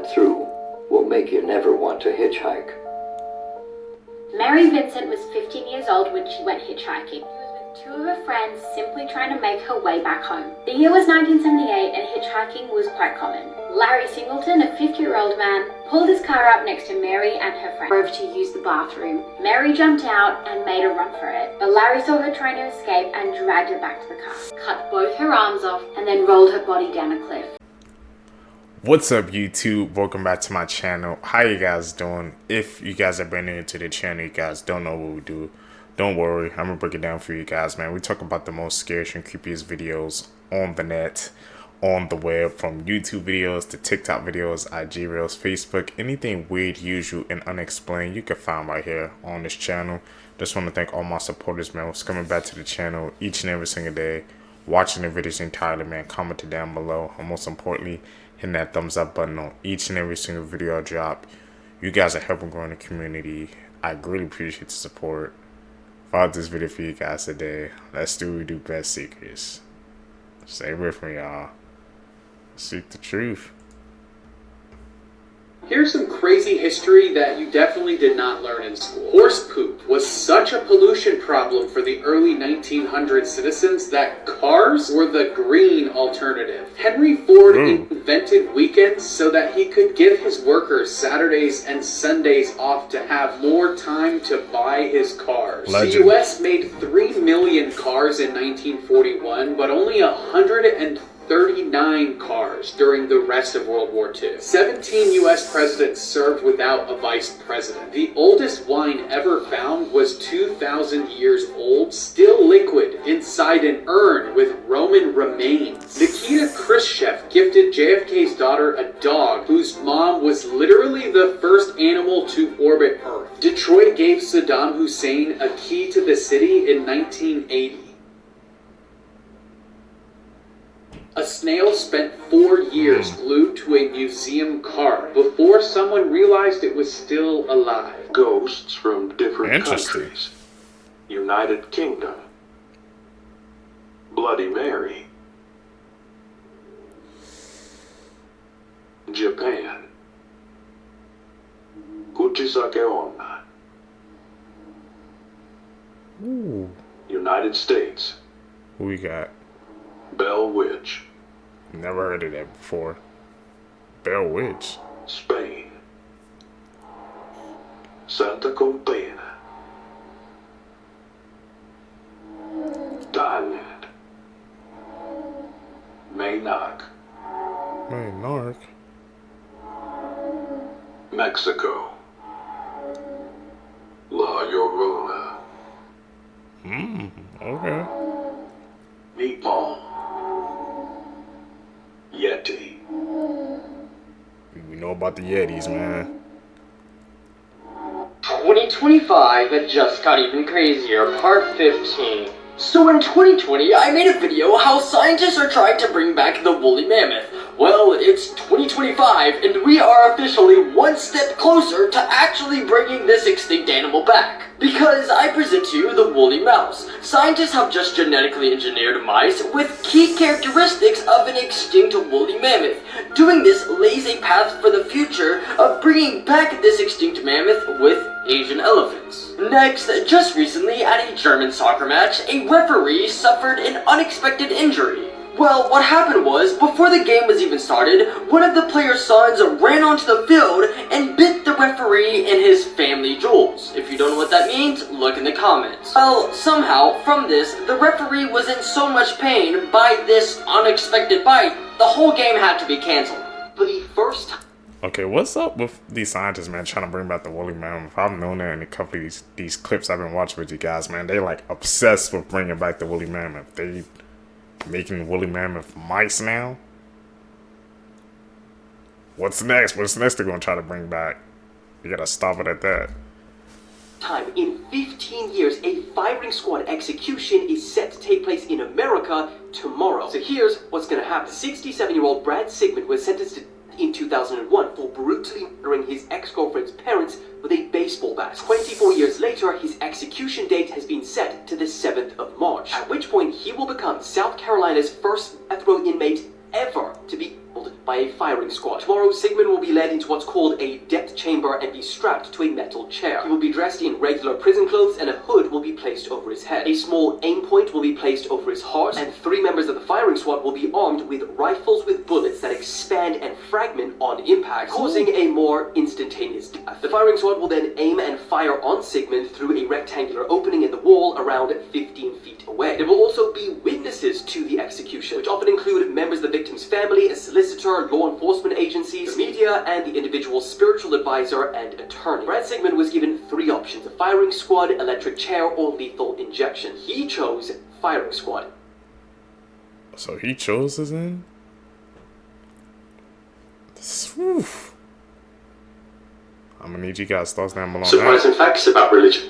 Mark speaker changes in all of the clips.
Speaker 1: went through will make you never want to hitchhike.
Speaker 2: Mary Vincent was 15 years old when she went hitchhiking. She was with two of her friends simply trying to make her way back home. The year was 1978 and hitchhiking was quite common. Larry Singleton, a 50-year-old man, pulled his car up next to Mary and her friend. Drove to use the bathroom. Mary jumped out and made a run for it, but Larry saw her trying to escape and dragged her back to the car. Cut both her arms off and then rolled her body down a cliff.
Speaker 3: What's up, YouTube? Welcome back to my channel. How you guys doing? If you guys are brand new to the channel, you guys don't know what we do, don't worry, I'm gonna break it down for you guys, man. We talk about the most scariest and creepiest videos on the net, on the web, from YouTube videos to TikTok videos, IG reels, Facebook, anything weird, usual, and unexplained you can find right here on this channel. Just want to thank all my supporters, man, who's coming back to the channel each and every single day, watching the videos entirely, man, commenting down below, and most importantly, hitting that thumbs up button on each and every single video I drop. You guys are helping grow the community. I really appreciate the support. Followed this video for you guys today. Let's do what we do best, seekers. Stay with me, y'all. Seek the truth.
Speaker 4: Here's some crazy history that you definitely did not learn in school. Horse poop was such a pollution problem for the early 1900s citizens that cars were the green alternative. Henry Ford invented weekends so that he could give his workers Saturdays and Sundays off to have more time to buy his cars.
Speaker 3: Legend.
Speaker 4: The US made 3 million cars in 1941, but only 139 cars during the rest of World War II. 17 US presidents served without a vice president. The oldest wine ever found was 2,000 years old, still liquid, inside an urn with Roman remains. Nikita Khrushchev gifted JFK's daughter a dog whose mom was literally the first animal to orbit Earth. Detroit gave Saddam Hussein a key to the city in 1980. A snail spent 4 years glued to a museum card before someone realized it was still alive.
Speaker 5: Ghosts from different countries. United Kingdom. Bloody Mary. Japan. Kuchisake Onna. United States.
Speaker 3: Who we got?
Speaker 5: Bell Witch.
Speaker 3: Never heard of that before. Bell Witch.
Speaker 5: Spain. Santa Compaina. Thailand. Maynard.
Speaker 3: Maynard.
Speaker 5: Mexico. La Llorona.
Speaker 3: Okay.
Speaker 5: Nepal. Yeti.
Speaker 3: We know about the Yetis, man.
Speaker 6: 2025 had just got even crazier, part 15. So in 2020, I made a video how scientists are trying to bring back the woolly mammoth. Well, it's 2025, and we are officially one step closer to actually bringing this extinct animal back. Because I present to you the woolly mouse. Scientists have just genetically engineered mice with key characteristics of an extinct woolly mammoth. Doing this lays a path for the future of bringing back this extinct mammoth with Asian elephants. Next, just recently at a German soccer match, a referee suffered an unexpected injury. Well, what happened was, before the game was even started, one of the player's sons ran onto the field and bit the referee in his family jewels. If you don't know what that means, look in the comments. Well, somehow, from this, the referee was in so much pain by this unexpected bite, the whole game had to be cancelled. For the first time.
Speaker 3: Okay, what's up with these scientists, man, trying to bring back the woolly mammoth? I've known that in a couple of these clips I've been watching with you guys, man. They like obsessed with bringing back the woolly mammoth. They making woolly mammoth mice now. What's next? What's next they're gonna try to bring back? You gotta stop it at that.
Speaker 6: Time in 15 years, a firing squad execution is set to take place in America tomorrow. So here's what's gonna happen. 67-year-old Brad Sigmund was sentenced in 2001 for brutally murdering his ex-girlfriend's parents with a baseball bat. 24 years later, his execution date has been set to the 7th of March, at which point he will become South Carolina's first death row inmate ever to be
Speaker 7: by a firing squad. Tomorrow, Sigmund will be led into what's called a depth chamber and be strapped to a metal chair. He will be dressed in regular prison clothes and a hood will be placed over his head. A small aim point will be placed over his heart, and 3 members of the firing squad will be armed with rifles with bullets that expand and fragment on impact, causing a more instantaneous death. The firing squad will then aim and fire on Sigmund through a rectangular opening in the wall around 15 feet away. There will also be witnesses to the execution, which often include members of the victim's family, a solicitor, law enforcement agencies, the media, and the individual's spiritual advisor and attorney. Brad Sigmund was given 3 options: a firing squad, electric chair, or lethal injection. He chose firing squad.
Speaker 3: So he chose his end? Whew. I'm gonna need you guys' thoughts down below.
Speaker 8: Surprising facts about religion.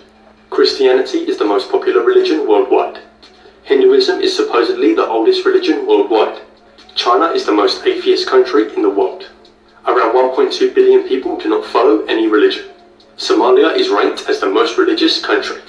Speaker 8: Christianity is the most popular religion worldwide. Hinduism is supposedly the oldest religion worldwide. China is the most atheist country in the world. Around 1.2 billion people do not follow any religion. Somalia is ranked as the most religious country.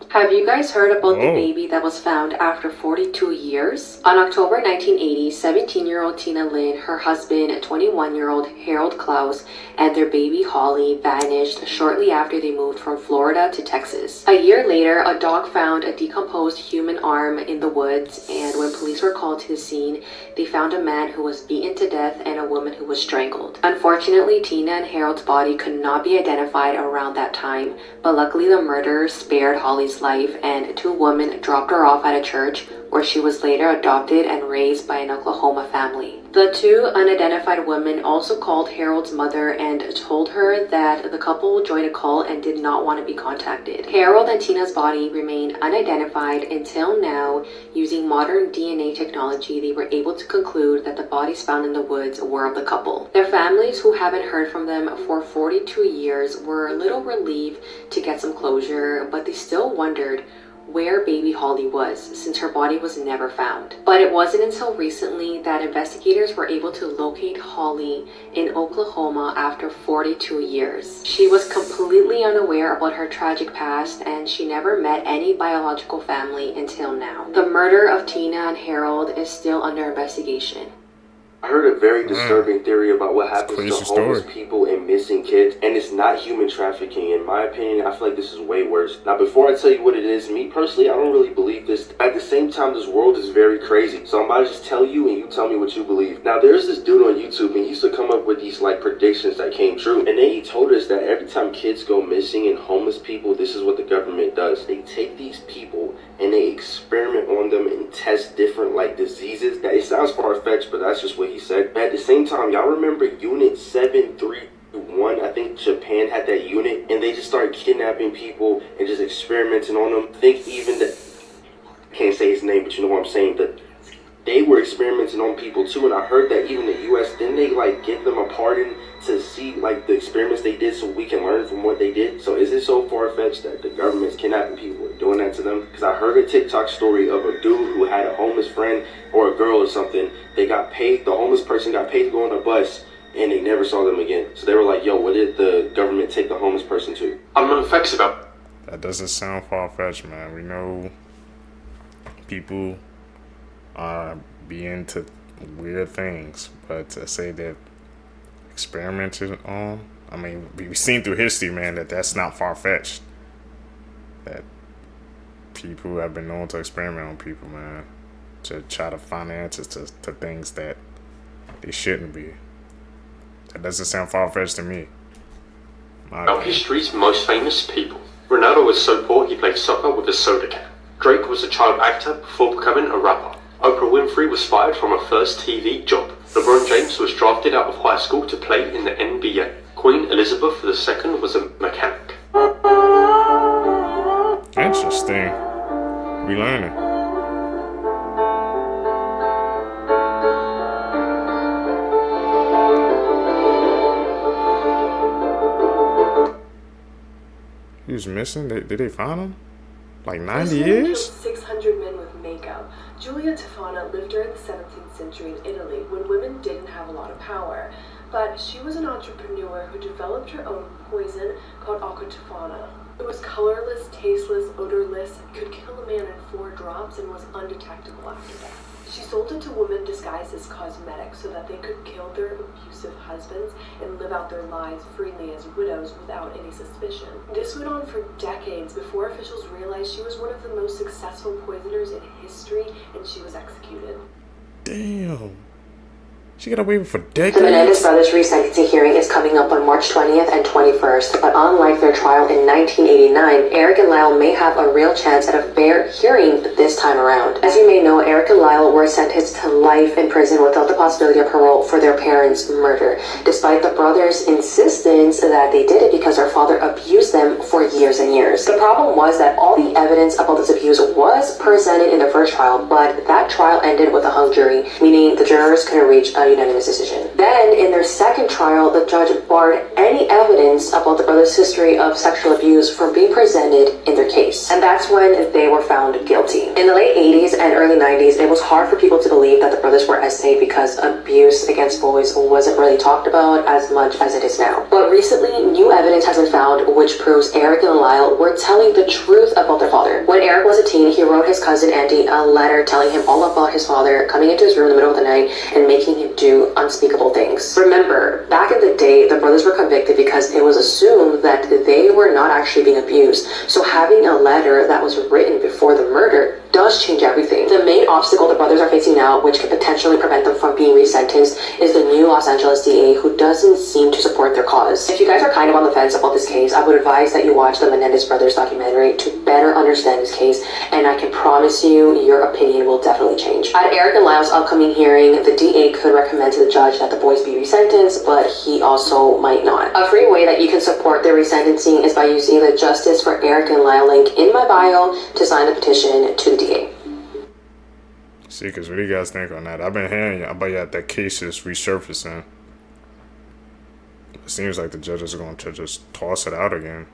Speaker 9: Have you guys heard about the baby that was found after 42 years? On October 1980, 17-year-old Tina Lynn, her husband, 21-year-old Harold Klaus, and their baby Holly vanished shortly after they moved from Florida to Texas. A year later, a dog found a decomposed human arm in the woods, and when police were called to the scene, they found a man who was beaten to death and a woman who was strangled. Unfortunately, Tina and Harold's body could not be identified around that time, but luckily the murderers spared Holly's life, and 2 women dropped her off at a church where she was later adopted and raised by an Oklahoma family. The 2 unidentified women also called Harold's mother and told her that the couple joined a cult and did not want to be contacted. Harold and Tina's body remain unidentified until now. Using modern DNA technology, they were able to conclude that the bodies found in the woods were of the couple. Their families, who haven't heard from them for 42 years, were a little relieved to get some closure, but they still wondered where baby Holly was, since her body was never found. But it wasn't until recently that investigators were able to locate Holly in Oklahoma after 42 years. She was completely unaware about her tragic past, and she never met any biological family until now. The murder of Tina and Harold is still under investigation.
Speaker 10: I heard a very disturbing theory about what happens to homeless people and missing kids, and it's not human trafficking. In my opinion, I feel like this is way worse. Now, before I tell you what it is, me personally, I don't really believe this. At the same time, this world is very crazy, so I'm about to just tell you and you tell me what you believe. Now, there's this dude on YouTube, and he used to come up with these like predictions that came true, and then he told us that every time kids go missing and homeless people, this is what the government does. They take these people and they experiment on them and test different like diseases. That it sounds far-fetched, but that's just what he said. But at the same time, y'all remember Unit 731? I think Japan had that unit, and they just started kidnapping people and just experimenting on them. I think even that, I can't say his name, but you know what I'm saying, but they were experimenting on people too. And I heard that even the US, didn't they like give them a pardon to see like the experiments they did so we can learn from what they did? So is it so far-fetched that the government's kidnapping people and doing that to them? Because I heard a TikTok story of a dude who had a homeless friend or a girl or something. They got paid, the homeless person got paid to go on a bus, and they never saw them again. So they were like, yo, what did the government take the homeless person to?
Speaker 8: Unknown facts about...
Speaker 3: That doesn't sound far-fetched, man. We know people be into weird things, but to say that experimented on, I mean, we've seen through history, man, that that's not far-fetched. That people have been known to experiment on people, man, to try to find answers to things that they shouldn't be. That doesn't sound far-fetched to me.
Speaker 8: Our history's most famous people. Ronaldo was so poor he played soccer with a soda can. Drake was a child actor before becoming a rapper. Oprah Winfrey was fired from her first TV job. LeBron James was drafted out of high school to play in the NBA. Queen Elizabeth II was a mechanic.
Speaker 3: Interesting. We learning. He was missing? Did they find him? Like 90 years?
Speaker 11: 600 men with makeup. Giulia Tofana lived during the 17th century in Italy when women didn't have a lot of power. But she was an entrepreneur who developed her own poison called acqua tofana. It was colorless, tasteless, odorless, could kill a man in 4 drops, and was undetectable after death. She sold it to women disguised as cosmetics so that they could kill their abusive husbands and live out their lives freely as widows without any suspicion. This went on for decades before officials realized she was one of the most successful poisoners in history, and she was executed.
Speaker 3: Damn. She got away with for decades.
Speaker 9: The Menendez brothers' resentencing hearing is coming up on March 20th and 21st, but unlike their trial in 1989, Eric and Lyle may have a real chance at a fair hearing this time around. As you may know, Eric and Lyle were sentenced to life in prison without the possibility of parole for their parents' murder, despite the brothers' insistence that they did it because their father abused them for years and years. The problem was that all the evidence about this abuse was presented in the first trial, but that trial ended with a hung jury, meaning the jurors couldn't reach a unanimous decision. Then, in their second trial, the judge barred any evidence about the brothers' history of sexual abuse from being presented in their case. And that's when they were found guilty. In the late 80s and early 90s, it was hard for people to believe that the brothers were as safe because abuse against boys wasn't really talked about as much as it is now. But recently, new evidence has been found which proves Eric and Lyle were telling the truth about their father. When Eric was a teen, he wrote his cousin Andy a letter telling him all about his father coming into his room in the middle of the night and making him do unspeakable things. Remember, back in the day, the brothers were convicted because it was assumed that they were not actually being abused. So having a letter that was written before the murder does change everything. The main obstacle the brothers are facing now, which could potentially prevent them from being resentenced, is the new Los Angeles DA, who doesn't seem to support their cause. If you guys are kind of on the fence about this case, I would advise that you watch the Menendez brothers documentary to better understand this case, and I can promise you your opinion will definitely change. At Eric and Lyle's upcoming hearing, the DA could recommend to the judge that the boys be resentenced, but he also might not. A free way that you can support their resentencing is by using the Justice for Eric and Lyle link in my bio to sign the petition to the DA.
Speaker 3: See, because what do you guys think on that? I've been hearing about that case is resurfacing. It seems like the judges are going to just toss it out again.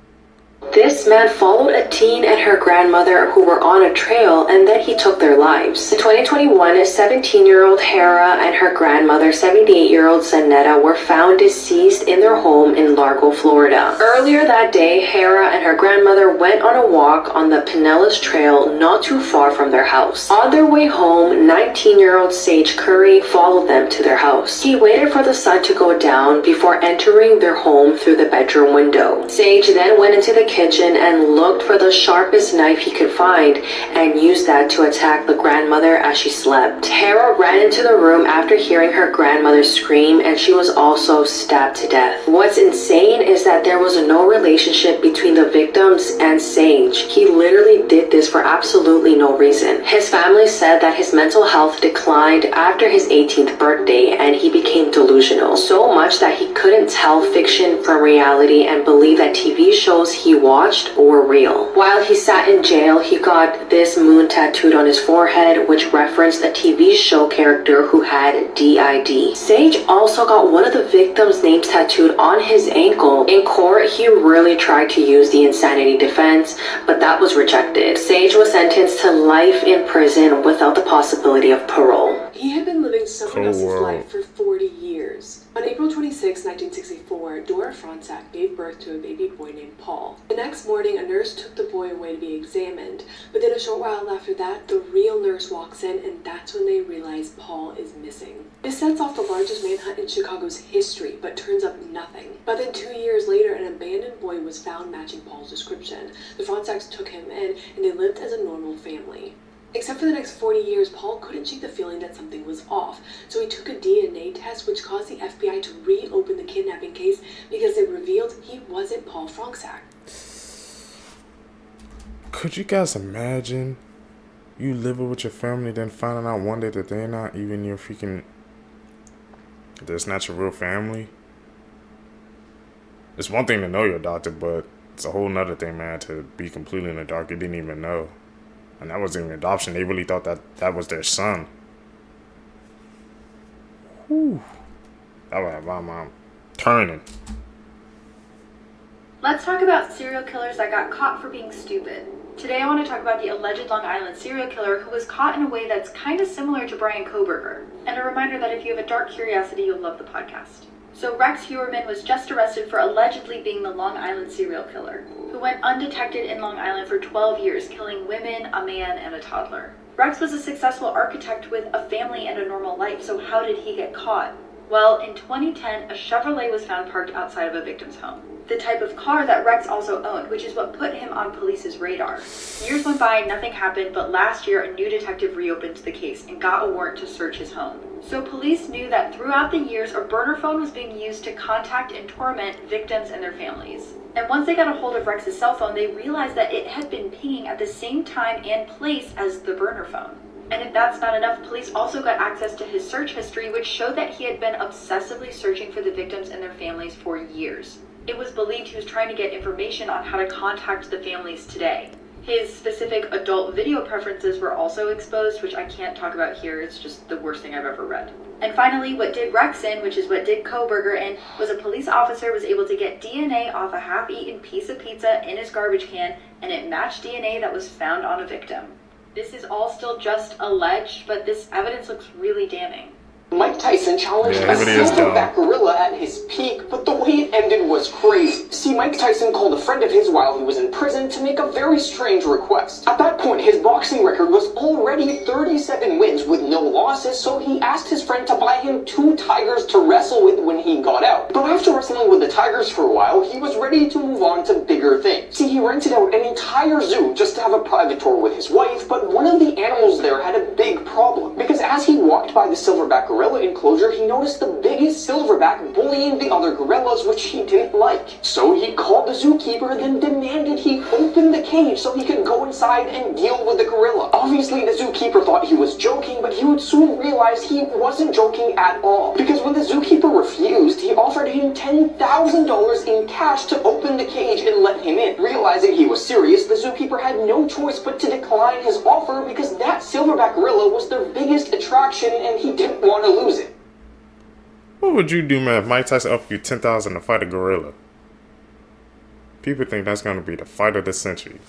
Speaker 9: This man followed a teen and her grandmother who were on a trail, and then he took their lives. In 2021, 17-year-old Hera and her grandmother, 78-year-old Zanetta, were found deceased in their home in Largo, Florida. Earlier that day, Hera and her grandmother went on a walk on the Pinellas Trail not too far from their house. On their way home, 19-year-old Sage Curry followed them to their house. He waited for the sun to go down before entering their home through the bedroom window. Sage then went into the kitchen and looked for the sharpest knife he could find and used that to attack the grandmother as she slept. Hera ran into the room after hearing her grandmother scream, and she was also stabbed to death. What's insane is that there was no relationship between the victims and Sage. He literally did this for absolutely no reason. His family said that his mental health declined after his 18th birthday and he became delusional, so much that he couldn't tell fiction from reality and believed that TV shows he watched were real. While he sat in jail, he got this moon tattooed on his forehead, which referenced a TV show character who had DID. Sage also got one of the victims' names tattooed on his ankle. In court, he really tried to use the insanity defense, but that was rejected. Sage was sentenced to life in prison without the possibility of parole.
Speaker 11: He had been living someone else's life for 40 years. On April 26, 1964, Dora Fronczak gave birth to a baby boy named Paul. The next morning, a nurse took the boy away to be examined, but then a short while after that, the real nurse walks in, and that's when they realize Paul is missing. This sets off the largest manhunt in Chicago's history, but turns up nothing. But then 2 years later, an abandoned boy was found matching Paul's description. The Fronczaks took him in, and they lived as a normal family. Except for the next 40 years, Paul couldn't shake the feeling that something was off, so he took a DNA test, which caused the FBI to reopen the kidnapping case because it revealed he wasn't Paul Fronczak.
Speaker 3: Could you guys imagine you living with your family, then finding out one day that they're not even your freaking... that's not your real family? It's one thing to know you're adopted, but it's a whole nother thing, man, to be completely in the dark. You didn't even know. And that wasn't even adoption. They really thought that that was their son. Whew. That would have my mom turning.
Speaker 12: Let's talk about serial killers that got caught for being stupid. Today I want to talk about the alleged Long Island serial killer who was caught in a way that's kind of similar to Brian Kohberger. And a reminder that if you have a dark curiosity, you'll love the podcast. So Rex Heuermann was just arrested for allegedly being the Long Island serial killer, who went undetected in Long Island for 12 years, killing women, a man, and a toddler. Rex was a successful architect with a family and a normal life, so how did he get caught? Well, in 2010, a Chevrolet was found parked outside of a victim's home. The type of car that Rex also owned, which is what put him on police's radar. Years went by, nothing happened, but last year a new detective reopened the case and got a warrant to search his home. So police knew that throughout the years, a burner phone was being used to contact and torment victims and their families. And once they got a hold of Rex's cell phone, they realized that it had been pinging at the same time and place as the burner phone. And if that's not enough, police also got access to his search history, which showed that he had been obsessively searching for the victims and their families for years. It was believed he was trying to get information on how to contact the families today. His specific adult video preferences were also exposed, which I can't talk about here. It's just the worst thing I've ever read. And finally, what did Rex in, which is what did Kohberger in, was a police officer was able to get DNA off a half-eaten piece of pizza in his garbage can, and it matched DNA that was found on a victim. This is all still just alleged, but this evidence looks really damning.
Speaker 6: Mike Tyson challenged a silverback gorilla at his peak, but the way it ended was crazy. See, Mike Tyson called a friend of his while he was in prison to make a very strange request. At that point, his boxing record was already 37 wins with no losses, so he asked his friend to buy him 2 tigers to wrestle with when he got out. But after wrestling with the tigers for a while, he was ready to move on to bigger things. See, he rented out an entire zoo just to have a private tour with his wife, but one of the animals there had a big problem, because as he walked by the silverback gorilla enclosure, he noticed the biggest silverback bullying the other gorillas, which he didn't like. So he called the zookeeper, then demanded he open the cage so he could go inside and deal with the gorilla. Obviously, the zookeeper thought he was joking, but he would soon realize he wasn't joking at all. Because when the zookeeper refused, he offered him $10,000 in cash to open the cage and let him in. Realizing he was serious, the zookeeper had no choice but to decline his offer because that silverback gorilla was their biggest attraction and he didn't want to lose it.
Speaker 3: What would you do, man, if Mike Tyson offered you $10,000 to fight a gorilla? People think that's going to be the fight of the century.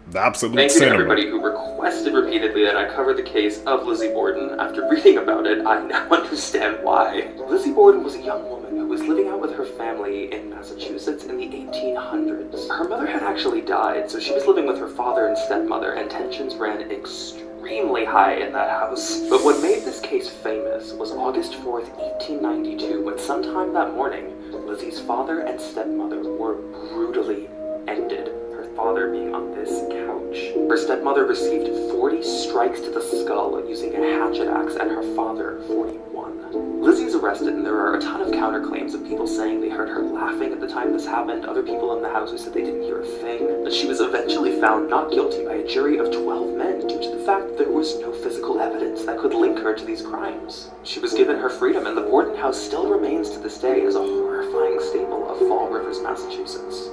Speaker 3: The absolute
Speaker 13: Thank you to
Speaker 3: cinema.
Speaker 13: everybody who requested repeatedly that I cover the case of Lizzie Borden. After reading about it, I now understand why. Lizzie Borden was a young woman who was living out with her family in Massachusetts in the 1800s. Her mother had actually died, so she was living with her father and stepmother, and tensions ran extremely high in that house. But what made this case famous was August 4th, 1892, when sometime that morning, Lizzie's father and stepmother were brutally ended. Her father being on this couch. Her stepmother received 40 strikes to the skull using a hatchet axe, and her father 41. Lizzie's arrested, and there are a ton of counterclaims of people saying they heard her laughing at the time this happened, other people in the house who said they didn't hear a thing. But she was eventually found not guilty by a jury of 12 men due to the fact that there was no physical evidence that could link her to these crimes. She was given her freedom, and the Borden house still remains to this day as a horrifying staple of Fall Rivers, Massachusetts.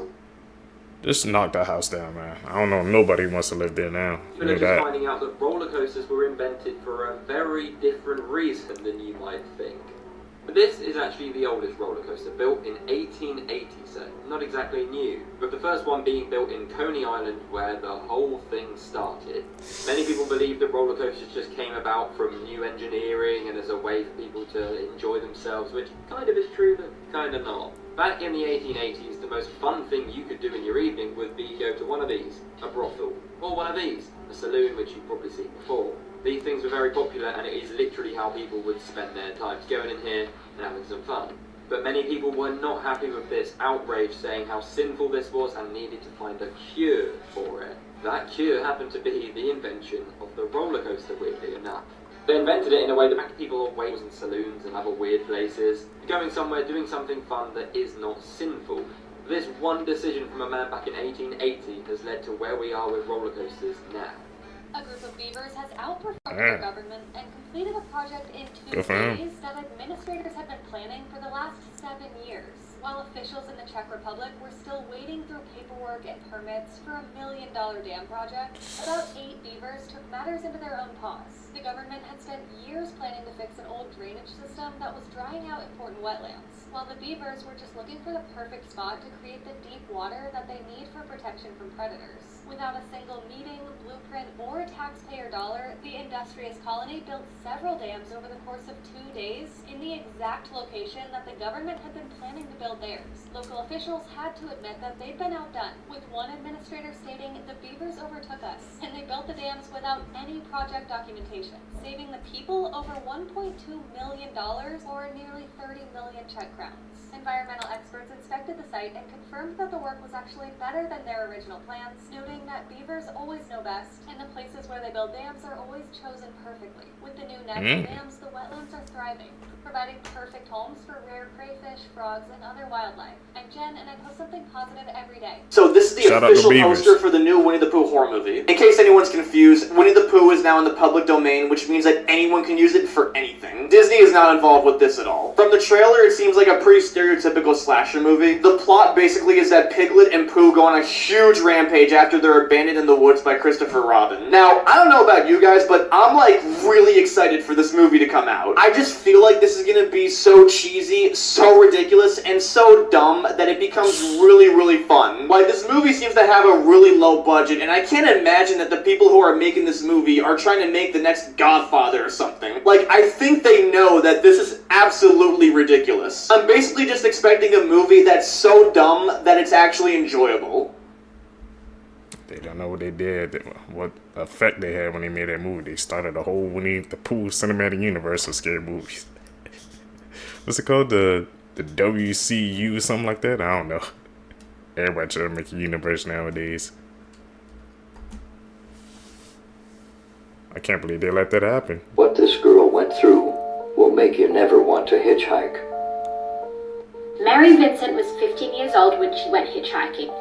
Speaker 3: Just knock that house down, man. I don't know. Nobody wants to live there now. You know
Speaker 7: Just
Speaker 3: that.
Speaker 7: finding out that roller coasters were invented for a very different reason than you might think. But this is actually the oldest roller coaster, built in 1880, so not exactly new. With the first one being built in Coney Island, where the whole thing started. Many people believe that roller coasters just came about from new engineering and as a way for people to enjoy themselves, which kind of is true, but kind of not. Back in the 1880s, the most fun thing you could do in your evening would be go to one of these, a brothel, or one of these, a saloon, which you've probably seen before. These things were very popular, and it is literally how people would spend their time, going in here and having some fun. But many people were not happy with this outrage, saying how sinful this was and needed to find a cure for it. That cure happened to be the invention of the roller coaster, weirdly enough. They invented it in a way that backed people away in saloons and other weird places, going somewhere doing something fun that is not sinful. This one decision from a man back in 1880 has led to where we are with roller coasters now.
Speaker 2: A group of Beavers has outperformed the government and completed a project in 2 days that administrators had been planning for the last 7 years, while officials in the Czech Republic were still wading through paperwork and permits for $1 million dam project. About 8 Beavers took matters into their own paws. The government had spent years planning to fix an old drainage system that was drying out important wetlands, while the Beavers were just looking for the perfect spot to create the deep water that they need for protection from predators. Without a single meeting, blueprint, or taxpayer dollar, the industrious colony built several dams over the course of 2 days in the exact location that the government had been planning to build
Speaker 14: build theirs. Local officials had to admit that they'd been outdone, with one administrator stating, "The Beavers overtook us, and they built the dams without any project documentation, saving the people over $1.2 million or nearly 30 million Czech crowns." Environmental experts inspected the site and confirmed that the work was actually better than their original plans, noting that beavers always know best, and the places where they build dams are always chosen perfectly. With the new natural dams, the wetlands are thriving, providing perfect homes for rare crayfish, frogs, and other wildlife. I'm Jen, and I post something positive every day.
Speaker 15: So this is the official poster for the new Winnie the Pooh horror movie. In case anyone's confused, Winnie the Pooh is now in the public domain, which means that anyone can use it for anything. Disney is not involved with this at all. From the trailer, it seems like a pretty stereotypical slasher movie. The plot basically is that Piglet and Pooh go on a huge rampage after they're abandoned in the woods by Christopher Robin. Now, I don't know about you guys, but I'm like really excited for this movie to come out. I just feel like this is gonna be so cheesy, so ridiculous, and so dumb that it becomes really, really fun. Like, this movie seems to have a really low budget, and I can't imagine that the people who are making this movie are trying to make the next Godfather or something. Like, I think they know that this is absolutely ridiculous. I'm basically just expecting a movie that's so dumb that it's actually enjoyable.
Speaker 3: They don't know what they did, what effect they had when they made that movie. They started a whole Winnie the Pooh cinematic universe of scary movies. What's it called? The WCU, something like that? I don't know. Everybody trying to make a universe nowadays. I can't believe they let that happen.
Speaker 1: What this girl went through will make you never want to hitchhike.
Speaker 2: Mary Vincent was 15 years old when she went hitchhiking.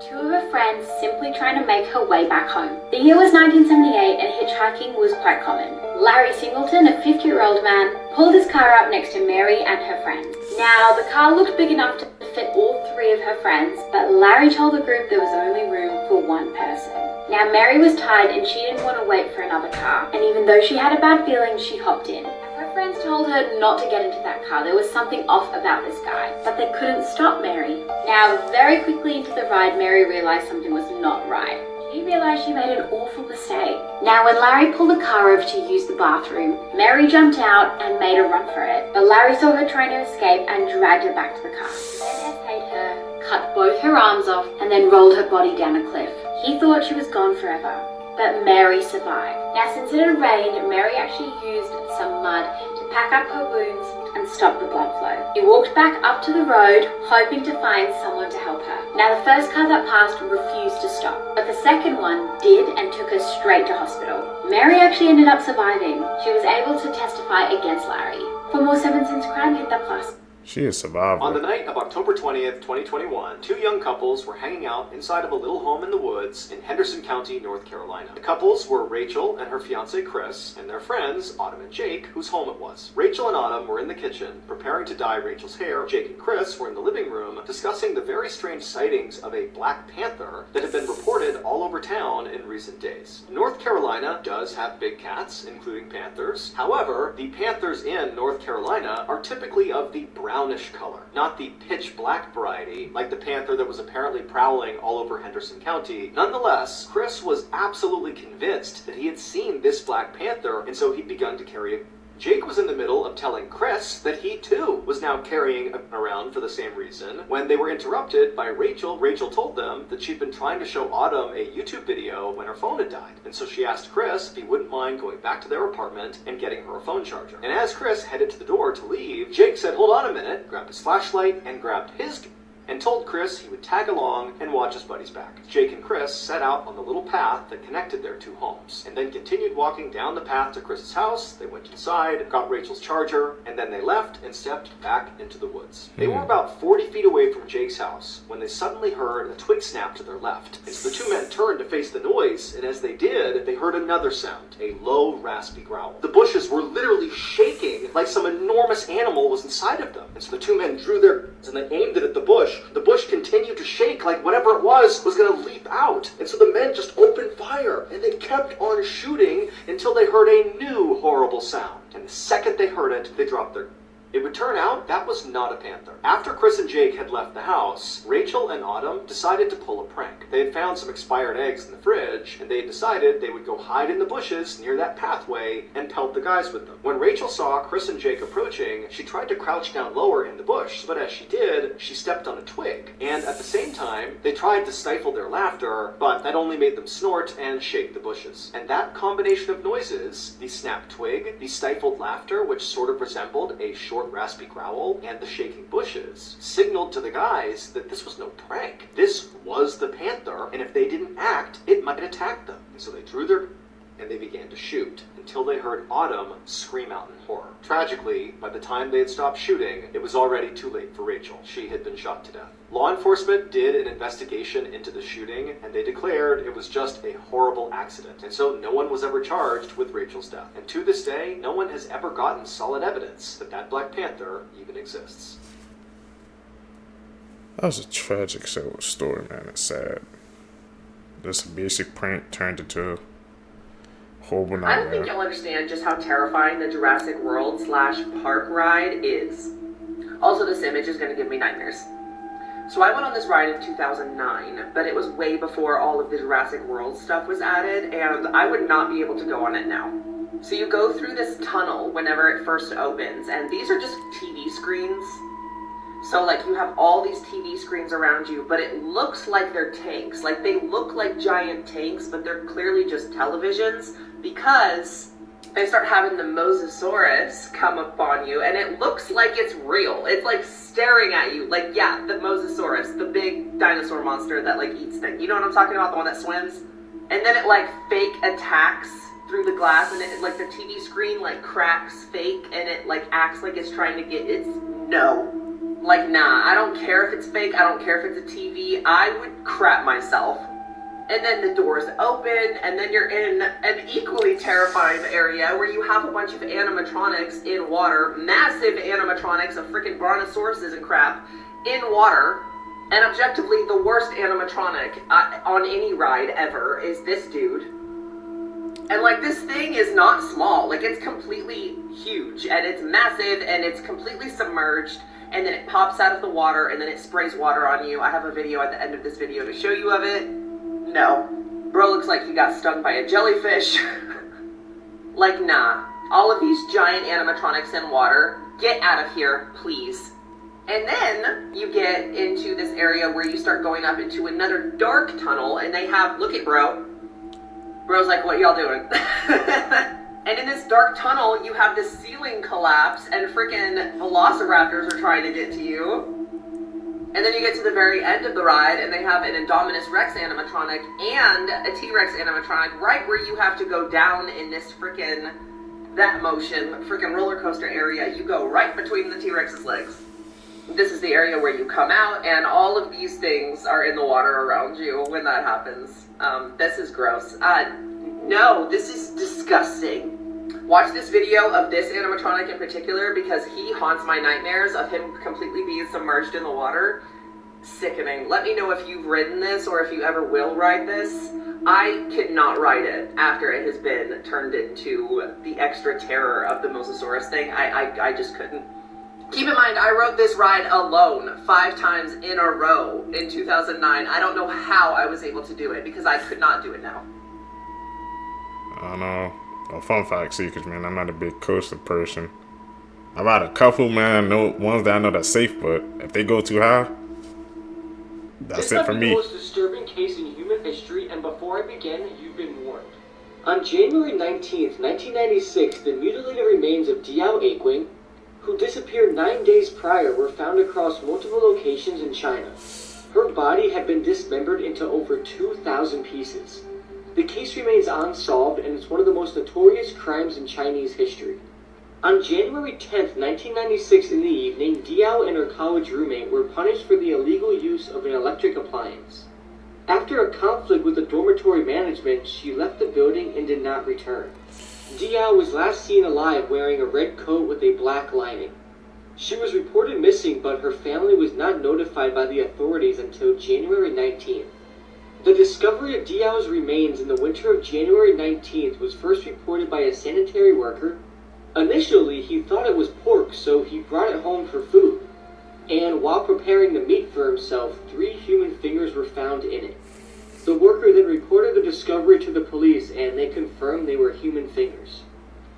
Speaker 2: She was with two of her friends simply trying to make her way back home. The year was 1978 and hitchhiking was quite common. Larry Singleton, a 50-year-old man, pulled his car up next to Mary and her friends. Now, the car looked big enough to fit all three of her friends, but Larry told the group there was only room for one person. Now, Mary was tired and she didn't want to wait for another car, and even though she had a bad feeling, she hopped in. Her friends told her not to get into that car. There was something off about this guy, but they couldn't stop Mary. Now, very quickly into the ride, Mary realized something was not right. She realized she made an awful mistake. Now, when Larry pulled the car over to use the bathroom, Mary jumped out and made a run for it. But Larry saw her trying to escape and dragged her back to the car. Then essayed her, cut both her arms off, and then rolled her body down a cliff. He thought she was gone forever, but Mary survived. Now, since it had rained, Mary actually used some mud to pack up her wounds and stop the blood flow. She walked back up to the road, hoping to find someone to help her. Now, the first car that passed refused to stop, but the second one did and took her straight to hospital. Mary actually ended up surviving. She was able to testify against Larry. For more 7 Sins Crime, hit that plus.
Speaker 3: She is survivor.
Speaker 16: On the night of October 20th, 2021, two young couples were hanging out inside of a little home in the woods in Henderson County, North Carolina. The couples were Rachel and her fiance Chris, and their friends Autumn and Jake, whose home it was. Rachel and Autumn were in the kitchen, preparing to dye Rachel's hair. Jake and Chris were in the living room, discussing the very strange sightings of a black panther that have been reported all over town in recent days. North Carolina does have big cats, including panthers. However, the panthers in North Carolina are typically of the brownish color, not the pitch black variety, like the panther that was apparently prowling all over Henderson County. Nonetheless, Chris was absolutely convinced that he had seen this black panther, and so he'd begun to carry it. Jake was in the middle of telling Chris that he too was now carrying around for the same reason when they were interrupted by Rachel. Rachel told them that she'd been trying to show Autumn a YouTube video when her phone had died, and so she asked Chris if he wouldn't mind going back to their apartment and getting her a phone charger. And as Chris headed to the door to leave, Jake said, "Hold on a minute," grabbed his flashlight and grabbed his and told Chris he would tag along and watch his buddy's back. Jake and Chris set out on the little path that connected their two homes, and then continued walking down the path to Chris's house. They went inside, got Rachel's charger, and then they left and stepped back into the woods. They were about 40 feet away from Jake's house when they suddenly heard a twig snap to their left. And so the two men turned to face the noise, and as they did, they heard another sound, a low, raspy growl. The bushes were literally shaking like some enormous animal was inside of them. And so the two men drew their guns and they aimed it at the bush. The bush continued to shake like whatever it was going to leap out. And so the men just opened fire, and they kept on shooting until they heard a new horrible sound. And the second they heard it, they dropped their... It would turn out that was not a panther. After Chris and Jake had left the house, Rachel and Autumn decided to pull a prank. They had found some expired eggs in the fridge, and they had decided they would go hide in the bushes near that pathway and pelt the guys with them. When Rachel saw Chris and Jake approaching, she tried to crouch down lower in the bush, but as she did, she stepped on a twig. And at the same time, they tried to stifle their laughter, but that only made them snort and shake the bushes. And that combination of noises, the snapped twig, the stifled laughter, which sort of resembled a short raspy growl, and the shaking bushes, signaled to the guys that this was no prank. This was the panther, and if they didn't act, it might attack them. And so they drew their and they began to shoot, until they heard Autumn scream out in horror. Tragically, by the time they had stopped shooting, it was already too late for Rachel. She had been shot to death. Law enforcement did an investigation into the shooting, and they declared it was just a horrible accident. And so no one was ever charged with Rachel's death. And to this day, no one has ever gotten solid evidence that that Black Panther even exists.
Speaker 3: That was a tragic story, man. It's sad. Just a basic prank turned into horrible nightmare.
Speaker 9: I don't think you'll understand just how terrifying the Jurassic World / park ride is. Also, this image is going to give me nightmares. So I went on this ride in 2009, but it was way before all of the Jurassic World stuff was added, and I would not be able to go on it now. So you go through this tunnel whenever it first opens, and these are just TV screens. So like you have all these TV screens around you, but it looks like they're tanks. Like they look like giant tanks, but they're clearly just televisions, because they start having the Mosasaurus come upon you, and it looks like it's real. It's like staring at you. Like, yeah, the Mosasaurus, the big dinosaur monster that like eats things. You know what I'm talking about? The one that swims? And then it like fake attacks through the glass, and it like the TV screen like cracks fake, and it like acts like it's trying to get its no. Like, nah, I don't care if it's fake, I don't care if it's a TV, I would crap myself. And then the doors open, and then you're in an equally terrifying area where you have a bunch of animatronics in water, massive animatronics of freaking brontosauruses and crap in water. And objectively, the worst animatronic on any ride ever is this dude. And like, this thing is not small, like it's completely huge, and it's massive, and it's completely submerged. And then it pops out of the water, and then it sprays water on you. I have a video at the end of this video to show you of it. No. Bro looks like he got stung by a jellyfish. Like, nah. All of these giant animatronics in water, get out of here, please. And then you get into this area where you start going up into another dark tunnel, and they have, look at bro. Bro's like, what y'all doing? And in this dark tunnel, you have this ceiling collapse, and freaking velociraptors are trying to get to you. And then you get to the very end of the ride, and they have an Indominus Rex animatronic and a T-Rex animatronic right where you have to go down in this freaking, that motion, freaking roller coaster area. You go right between the T-Rex's legs. This is the area where you come out, and all of these things are in the water around you when that happens. This is gross. No, this is disgusting. Watch this video of this animatronic in particular, because he haunts my nightmares of him completely being submerged in the water. Sickening. Let me know if you've ridden this or if you ever will ride this. I could not ride it after it has been turned into the extra terror of the Mosasaurus thing. I just couldn't. Keep in mind, I rode this ride alone 5 times in a row in 2009. I don't know how I was able to do it, because I could not do it now.
Speaker 3: I don't know. Well, fun fact, secrets, man. I'm not a big coaster person. I ride a couple, man. I know ones that I know that's safe, but if they go too high, that's it for me.
Speaker 6: This might be the most disturbing case in human history, and before I begin, you've been warned. On January 19th, 1996, the mutilated remains of Diao Aquing, who disappeared 9 days prior, were found across multiple locations in China. Her body had been dismembered into over 2,000 pieces. The case remains unsolved, and it's one of the most notorious crimes in Chinese history. On January 10th, 1996 in the evening, Diao and her college roommate were punished for the illegal use of an electric appliance. After a conflict with the dormitory management, she left the building and did not return. Diao was last seen alive wearing a red coat with a black lining. She was reported missing, but her family was not notified by the authorities until January 19th. The discovery of Diao's remains in the winter of January 19th was first reported by a sanitary worker,
Speaker 17: Initially, he thought it was pork, so he brought it home for food. And while preparing the meat for himself, 3 human fingers were found in it. The worker then reported the discovery to the police, and they confirmed they were human fingers.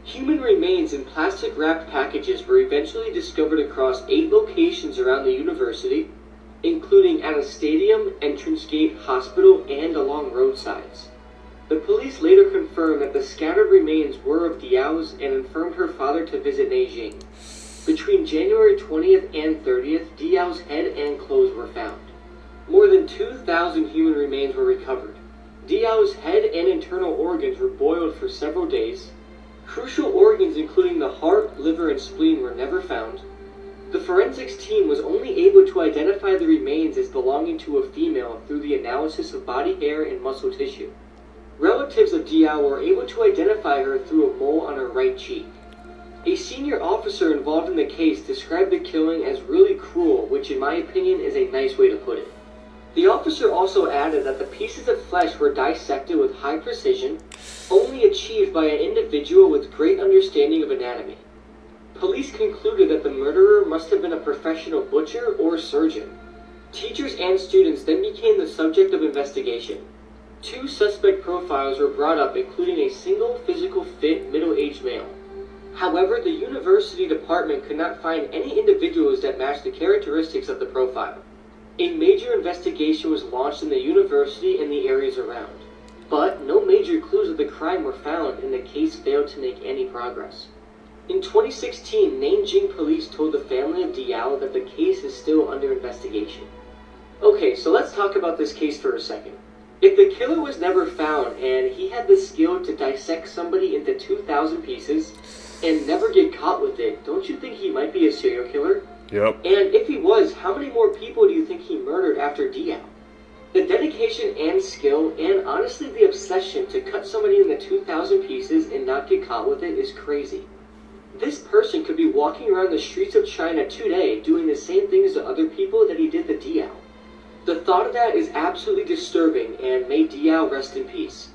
Speaker 17: Human remains in plastic-wrapped packages were eventually discovered across 8 locations around the university, including at a stadium, entrance gate, hospital, and along roadsides. The police later confirmed that the scattered remains were of Diao's and informed her father to visit Beijing. Between January 20th and 30th, Diao's head and clothes were found. More than 2,000 human remains were recovered. Diao's head and internal organs were boiled for several days. Crucial organs including the heart, liver, and spleen were never found. The forensics team was only able to identify the remains as belonging to a female through the analysis of body hair and muscle tissue. Relatives of Diao were able to identify her through a mole on her right cheek. A senior officer involved in the case described the killing as really cruel, which in my opinion is a nice way to put it. The officer also added that the pieces of flesh were dissected with high precision, only achieved by an individual with great understanding of anatomy. Police concluded that the murderer must have been a professional butcher or surgeon. Teachers and students then became the subject of investigation. 2 suspect profiles were brought up, including a single physical fit middle-aged male. However, the university department could not find any individuals that matched the characteristics of the profile. A major investigation was launched in the university and the areas around, but no major clues of the crime were found and the case failed to make any progress. In 2016, Nanjing police told the family of Diao that the case is still under investigation. Okay, so let's talk about this case for a second. If the killer was never found and he had the skill to dissect somebody into 2,000 pieces and never get caught with it, don't you think he might be a serial killer?
Speaker 3: Yep.
Speaker 17: And if he was, how many more people do you think he murdered after Diao? The dedication and skill, and honestly the obsession to cut somebody into 2,000 pieces and not get caught with it is crazy. This person could be walking around the streets of China today doing the same things to other people that he did to Diao. The thought of that is absolutely disturbing, and may Diao rest in peace.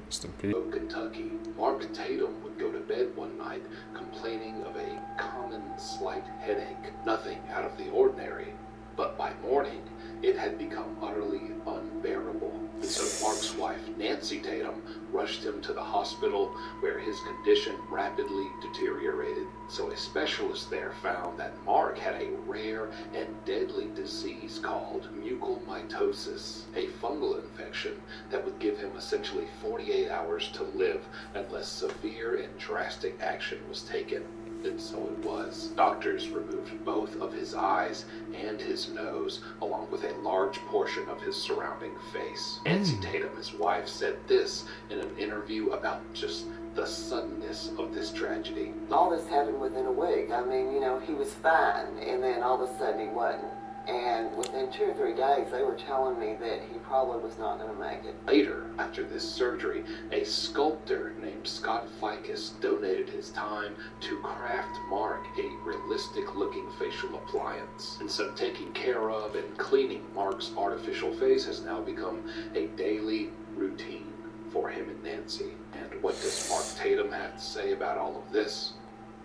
Speaker 3: Rest in peace.
Speaker 18: Kentucky, Mark Tatum would go to bed one night complaining of a common slight headache. Nothing out of the ordinary, but by morning it had become utterly unbearable. And so Mark's wife, Nancy Tatum, rushed him to the hospital where his condition rapidly deteriorated. So a specialist there found that Mark had a rare and deadly disease called mucormycosis, a fungal infection that would give him essentially 48 hours to live unless severe and drastic action was taken. And so it was. Doctors removed both of his eyes and his nose, along with a large portion of his surrounding face. Nancy Tatum, his wife, said this in an interview about just the suddenness of this tragedy.
Speaker 19: All this happened within a week. I mean, you know, he was fine, and then all of a sudden he wasn't. And within 2 or 3 days, they were telling me that he probably was not going to make it.
Speaker 18: Later, after this surgery, a sculptor named Scott Ficus donated his time to craft Mark a realistic-looking facial appliance. And so taking care of and cleaning Mark's artificial face has now become a daily routine for him and Nancy. And what does Mark Tatum have to say about all of this?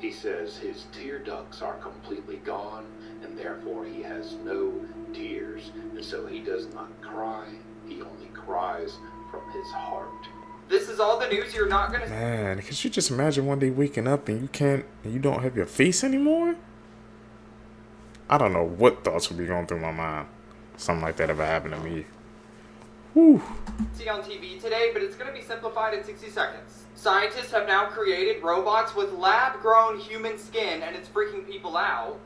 Speaker 18: He says his tear ducts are completely gone, and therefore he has no tears, and so he does not cry, he only cries from his heart.
Speaker 15: This is all the news you're not gonna...
Speaker 3: Man, could you just imagine one day waking up and you don't have your face anymore? I don't know what thoughts would be going through my mind. Something like that ever happened to me. Whew.
Speaker 15: See on TV today, but it's going to be simplified in 60 seconds. Scientists have now created robots with lab-grown human skin, and it's freaking people out.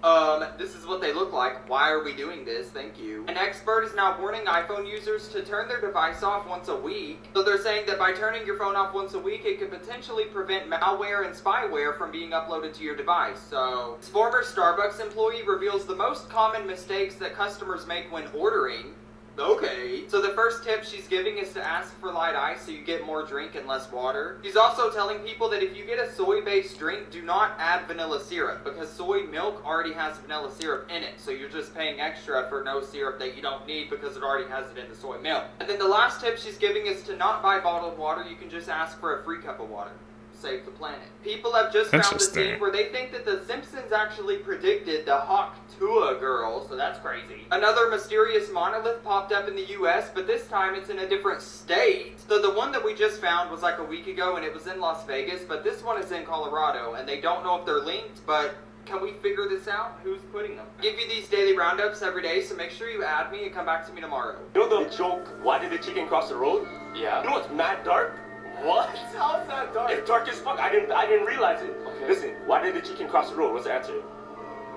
Speaker 15: This is what they look like. Why are we doing this? Thank you. An expert is now warning iPhone users to turn their device off once a week. So they're saying that by turning your phone off once a week, it could potentially prevent malware and spyware from being uploaded to your device. So, this former Starbucks employee reveals the most common mistakes that customers make when ordering. Okay. So the first tip she's giving is to ask for light ice so you get more drink and less water. She's also telling people that if you get a soy-based drink, do not add vanilla syrup because soy milk already has vanilla syrup in it. So you're just paying extra for no syrup that you don't need because it already has it in the soy milk. And then the last tip she's giving is to not buy bottled water. You can just ask for a free cup of water.
Speaker 6: save the planet. People have just found a scene where they think that the Simpsons actually predicted the Hawk Tuah girl, so that's crazy. Another mysterious monolith popped up in the US, but this time it's in a different state. So the one that we just found was like a week ago and it was in Las Vegas, but this one is in Colorado, and they don't know if they're linked, but can we figure this out? Who's putting them? I give you these daily roundups every day, so make sure you add me and come back to me tomorrow.
Speaker 20: You know the joke, why did the chicken cross the road? Yeah. You know what's mad dark? What?
Speaker 6: How's that dark?
Speaker 20: It's dark as fuck. I didn't realize it. Okay. Listen, why did the chicken cross the road? What's the answer?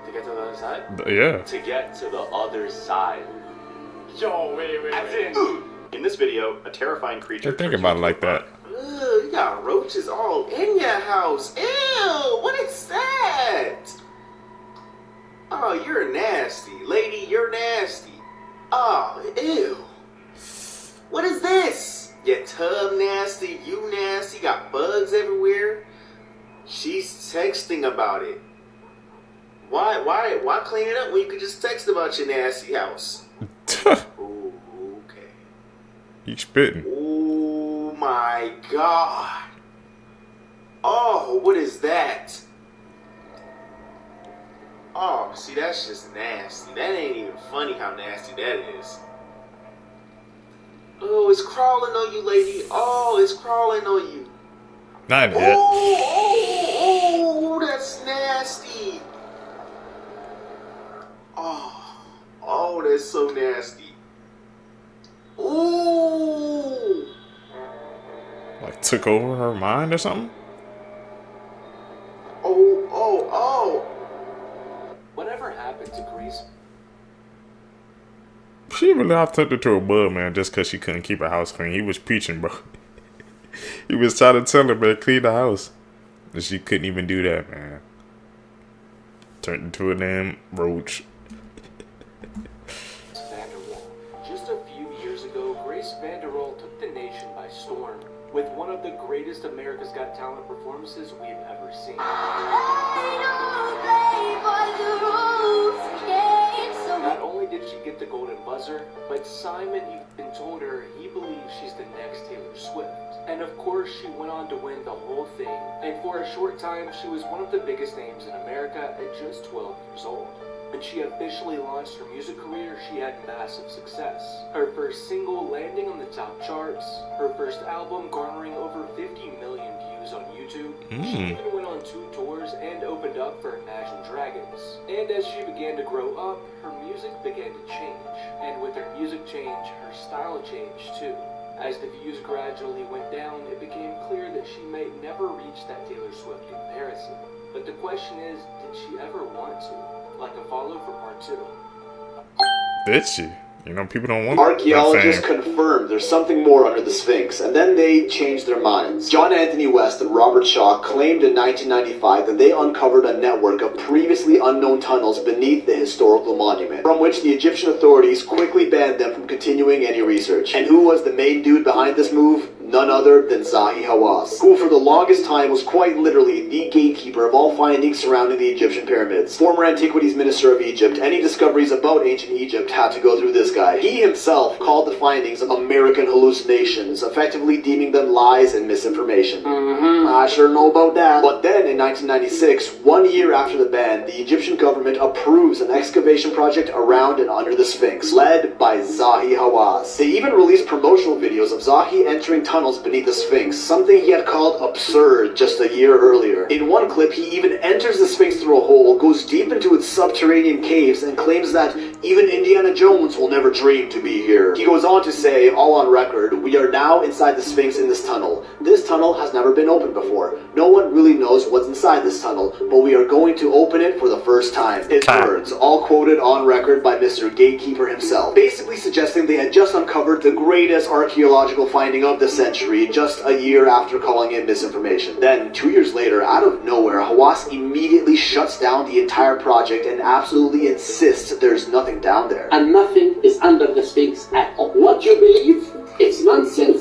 Speaker 6: To get to the other side?
Speaker 3: Yeah.
Speaker 20: To get to the other side.
Speaker 6: Yo, wait.
Speaker 16: In this video, a terrifying creature.
Speaker 3: Think about it like that.
Speaker 10: Ugh, you got roaches all in your house. Ew, what is that? Oh, you're nasty. Lady, you're nasty. Oh, ew. What is this? Your tub nasty, you nasty, got bugs everywhere. She's texting about it. Why clean it up when you could just text about your nasty house? Ooh, okay.
Speaker 3: He's spitting.
Speaker 10: Oh my god. Oh, what is that? Oh, see, that's just nasty. That ain't even funny how nasty that is. Oh, it's crawling on you, lady. Oh, it's crawling on you.
Speaker 3: Not yet.
Speaker 10: Oh, that's nasty. Oh, that's so nasty. Ooh.
Speaker 3: Like took over her mind or something?
Speaker 10: Oh.
Speaker 20: Whatever happened to Grease?
Speaker 3: She really off took her to a bud, man, just because she couldn't keep her house clean. He was preaching, bro. He was trying to tell her, man, clean the house. And she couldn't even do that, man. Turned into a damn roach.
Speaker 13: VanderWaal. Just a few years ago, Grace VanderWaal took the nation by storm with one of the greatest America's Got Talent performances we've ever seen. Not only did she get the golden buzzer, but Simon even told her he believes she's the next Taylor Swift. And of course, she went on to win the whole thing, and for a short time, she was one of the biggest names in America at just 12 years old. When she officially launched her music career, she had massive success. Her first single landing on the top charts, her first album garnering over 50 million views on YouTube. She even went on 2 tours and opened up for Imagine Dragons. And as she began to grow up, her music began to change. And with her music change, her style changed too. As the views gradually went down, it became clear that she might never reach that Taylor Swift comparison. But the question is, did she ever want to? Like a follow for part 2.
Speaker 3: Did she? You know, people don't want
Speaker 15: Archaeologists confirmed there's something more under the Sphinx, and then they changed their minds. John Anthony West and Robert Shaw claimed in 1995 that they uncovered a network of previously unknown tunnels beneath the historical monument, from which the Egyptian authorities quickly banned them from continuing any research. And who was the main dude behind this move? None other than Zahi Hawass, who for the longest time was quite literally the gatekeeper of all findings surrounding the Egyptian pyramids. Former Antiquities Minister of Egypt, any discoveries about ancient Egypt had to go through this guy. He himself called the findings American hallucinations, effectively deeming them lies and misinformation. I sure know about that. But then in 1996, 1 year after the ban, the Egyptian government approves an excavation project around and under the Sphinx, led by Zahi Hawass. They even released promotional videos of Zahi entering tunnels beneath the Sphinx, something he had called absurd just a year earlier. In one clip, he even enters the Sphinx through a hole, goes deep into its subterranean caves, and claims that even Indiana Jones will never dream to be here. He goes on to say, all on record, "We are now inside the Sphinx in this tunnel. This tunnel has never been opened before. No one really knows what's inside this tunnel, but we are going to open it for the first time." His words, all quoted on record by Mr. Gatekeeper himself, basically suggesting they had just uncovered the greatest archaeological finding of the century just a year after calling it misinformation. Then, 2 years later, out of nowhere, Hawass immediately shuts down the entire project and absolutely insists there's nothing down there.
Speaker 21: And nothing is under the Sphinx at all. What you believe, it's nonsense.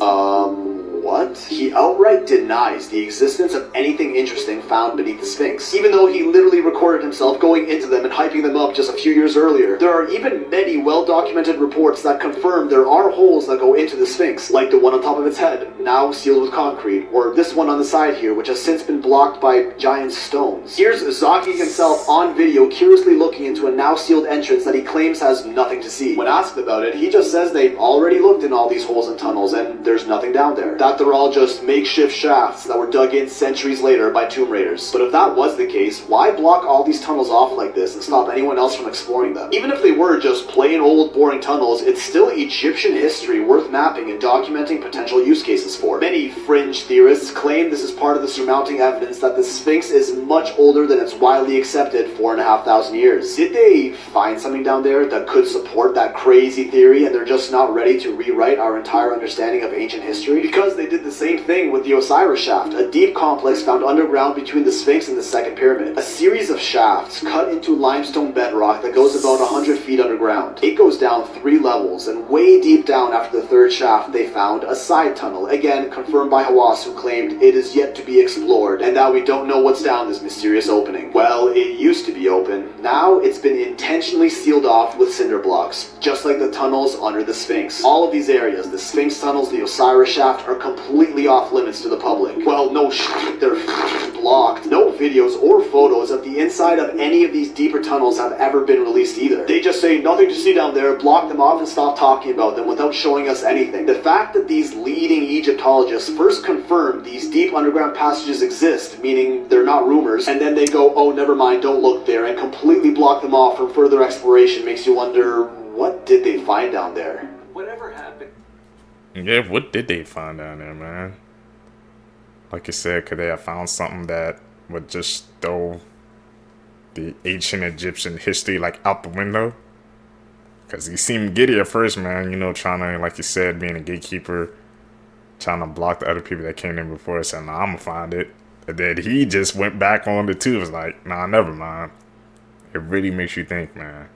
Speaker 15: what? He outright denies the existence of anything interesting found beneath the Sphinx, even though he literally recorded himself going into them and hyping them up just a few years earlier. There are even many well-documented reports that confirm there are holes that go into the Sphinx, like the one on top of its head, now sealed with concrete, or this one on the side here, which has since been blocked by giant stones. Here's Zaki himself on video curiously looking into a now sealed entrance that he claims has nothing to see. When asked about it, he just says they've already looked in all these holes and tunnels and there's nothing down there. That they're all just makeshift shafts that were dug in centuries later by tomb raiders. But if that was the case, why block all these tunnels off like this and stop anyone else from exploring them? Even if they were just plain old boring tunnels, it's still Egyptian history worth mapping and documenting potential use cases for. Many fringe theorists claim this is part of the surmounting evidence that the Sphinx is much older than it's widely accepted 4,500 years. Did they find something down there that could support that crazy theory and they're just not ready to rewrite our entire understanding of ancient history? Because they did the same thing with the Osiris shaft, a deep complex found underground between the Sphinx and the second pyramid. A series of shafts cut into limestone bedrock that goes about 100 feet underground. It goes down 3 levels, and way deep down after the 3rd shaft they found a side tunnel, again confirmed by Hawass, who claimed it is yet to be explored and now we don't know what's down this mysterious opening. Well, it used to be open. Now it's been intentionally sealed off with cinder blocks, just like the tunnels under the Sphinx. All of these areas, the Sphinx tunnels, the Osiris shaft, are completely off limits to the public. Well, no they're blocked. No videos or photos of the inside of any of these deeper tunnels have ever been released either. They just say nothing to see down there, block them off and stop talking about them without showing us anything. The fact that these leading Egyptologists first confirmed these deep underground passages exist, meaning they're not rumors, and then they go, oh never mind, don't look there, and completely block them off from further exploration makes you wonder, what did they find down there?
Speaker 16: Whatever happened?
Speaker 3: Yeah, what did they find down there, man? Like you said, could they have found something that would just throw the ancient Egyptian history like out the window? Because he seemed giddy at first, man, you know, trying to, like you said, being a gatekeeper, trying to block the other people that came in before us, and nah, I'm gonna find it. And then he just went back on the two. Was like, nah, never mind. It really makes you think, man.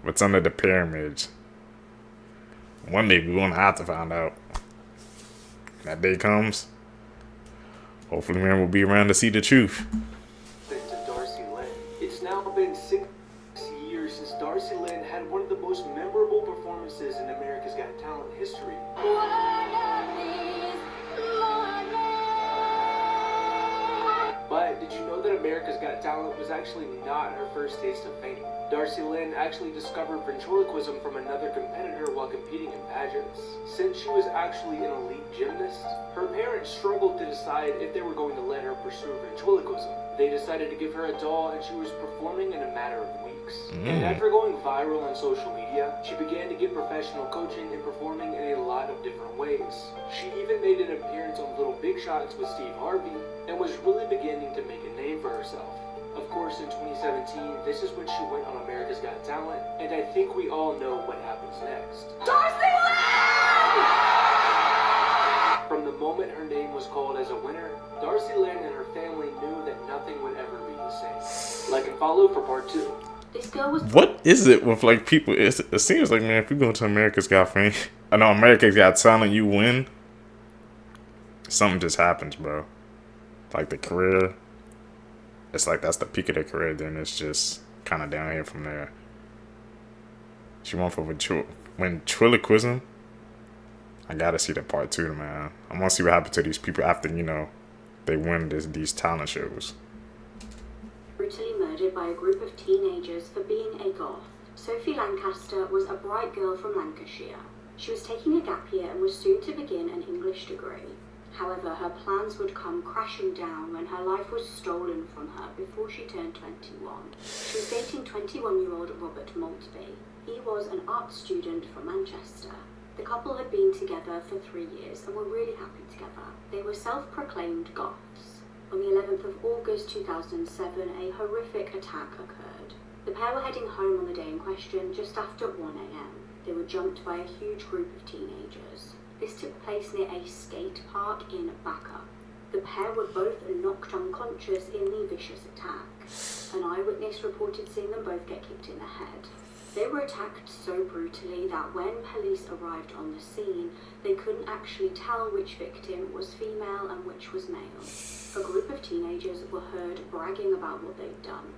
Speaker 3: What's under the pyramids? One day we're gonna have to find out. That day comes. Hopefully, man, we'll be around to see the truth.
Speaker 7: To Darci Lynne. It's now been 6 years since Darci Lynne had one of the most memorable performances in America's Got Talent history. But did you know that America's Got Talent was actually not her first taste of fame? Darci Lynne actually discovered ventriloquism from another competitor while competing in pageants. Since she was actually an elite gymnast, her parents struggled to decide if they were going to let her pursue ventriloquism. They decided to give her a doll and she was performing in a matter of weeks. And after going viral on social media, she began to get professional coaching and performing in a lot of different ways. She even made an appearance on Little Big Shots with Steve Harvey and was really beginning to make a name for herself. Of course, in 2017, this is when she went on America's Got Talent, and I think we all know what happens next. Darci Lynne! From the moment her name was called as a winner, Darci Lynne and her family knew that nothing would ever be the same. Like and follow for part 2.
Speaker 2: This girl was...
Speaker 3: What is it with like people? It seems like, man, if you go to America's Got Fame, I know America's Got Talent, you win. Something just happens, bro. Like the career. It's like that's the peak of their career, then it's just kind of down here from there. She went for ventriloquism. I gotta see that part 2, man. I want to see what happened to these people after, you know, they win these talent shows.
Speaker 2: Brutally murdered by a group of teenagers for being a goth. Sophie Lancaster was a bright girl from Lancashire. She was taking a gap year and was soon to begin an English degree. However, her plans would come crashing down when her life was stolen from her before she turned 21. She was dating 21-year-old Robert Maltby. He was an art student from Manchester. The couple had been together for 3 years and were really happy together. They were self-proclaimed goths. On the 11th of August 2007, a horrific attack occurred. The pair were heading home on the day in question just after 1 a.m. They were jumped by a huge group of teenagers. This took place near a skate park in Bacca. The pair were both knocked unconscious in the vicious attack. An eyewitness reported seeing them both get kicked in the head.
Speaker 21: They were attacked so brutally that when police arrived on the scene, they couldn't actually tell which victim was female and which was male. A group of teenagers were heard bragging about what they'd done.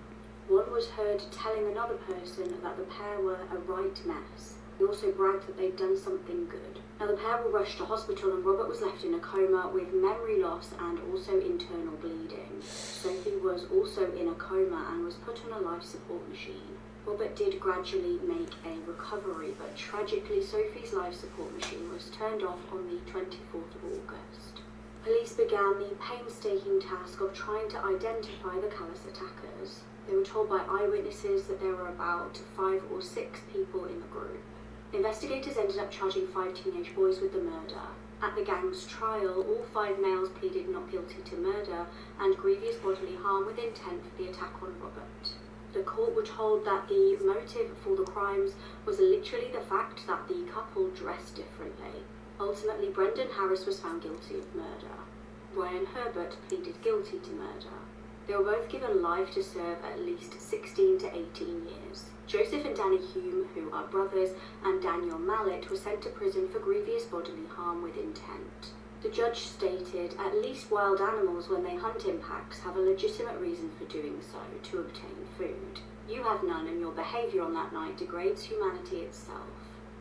Speaker 21: One was heard telling another person that the pair were a right mess. They also bragged that they'd done something good. Now the pair were rushed to hospital and Robert was left in a coma with memory loss and also internal bleeding. Sophie was also in a coma and was put on a life support machine. Robert did gradually make a recovery, but tragically Sophie's life support machine was turned off on the 24th of August. Police began the painstaking task of trying to identify the callous attackers. They were told by eyewitnesses that there were about 5 or 6 people in the group. Investigators ended up charging 5 teenage boys with the murder. At the gang's trial, all 5 males pleaded not guilty to murder and grievous bodily harm with intent for the attack on Robert. The court were told that the motive for the crimes was literally the fact that the couple dressed differently. Ultimately, Brendan Harris was found guilty of murder. Ryan Herbert pleaded guilty to murder. They were both given life to serve at least 16 to 18 years. Joseph and Danny Hume, who are brothers, and Daniel Mallet were sent to prison for grievous bodily harm with intent. The judge stated, at least wild animals when they hunt in packs have a legitimate reason for doing so, to obtain food. You have none, and your behavior on that night degrades humanity itself.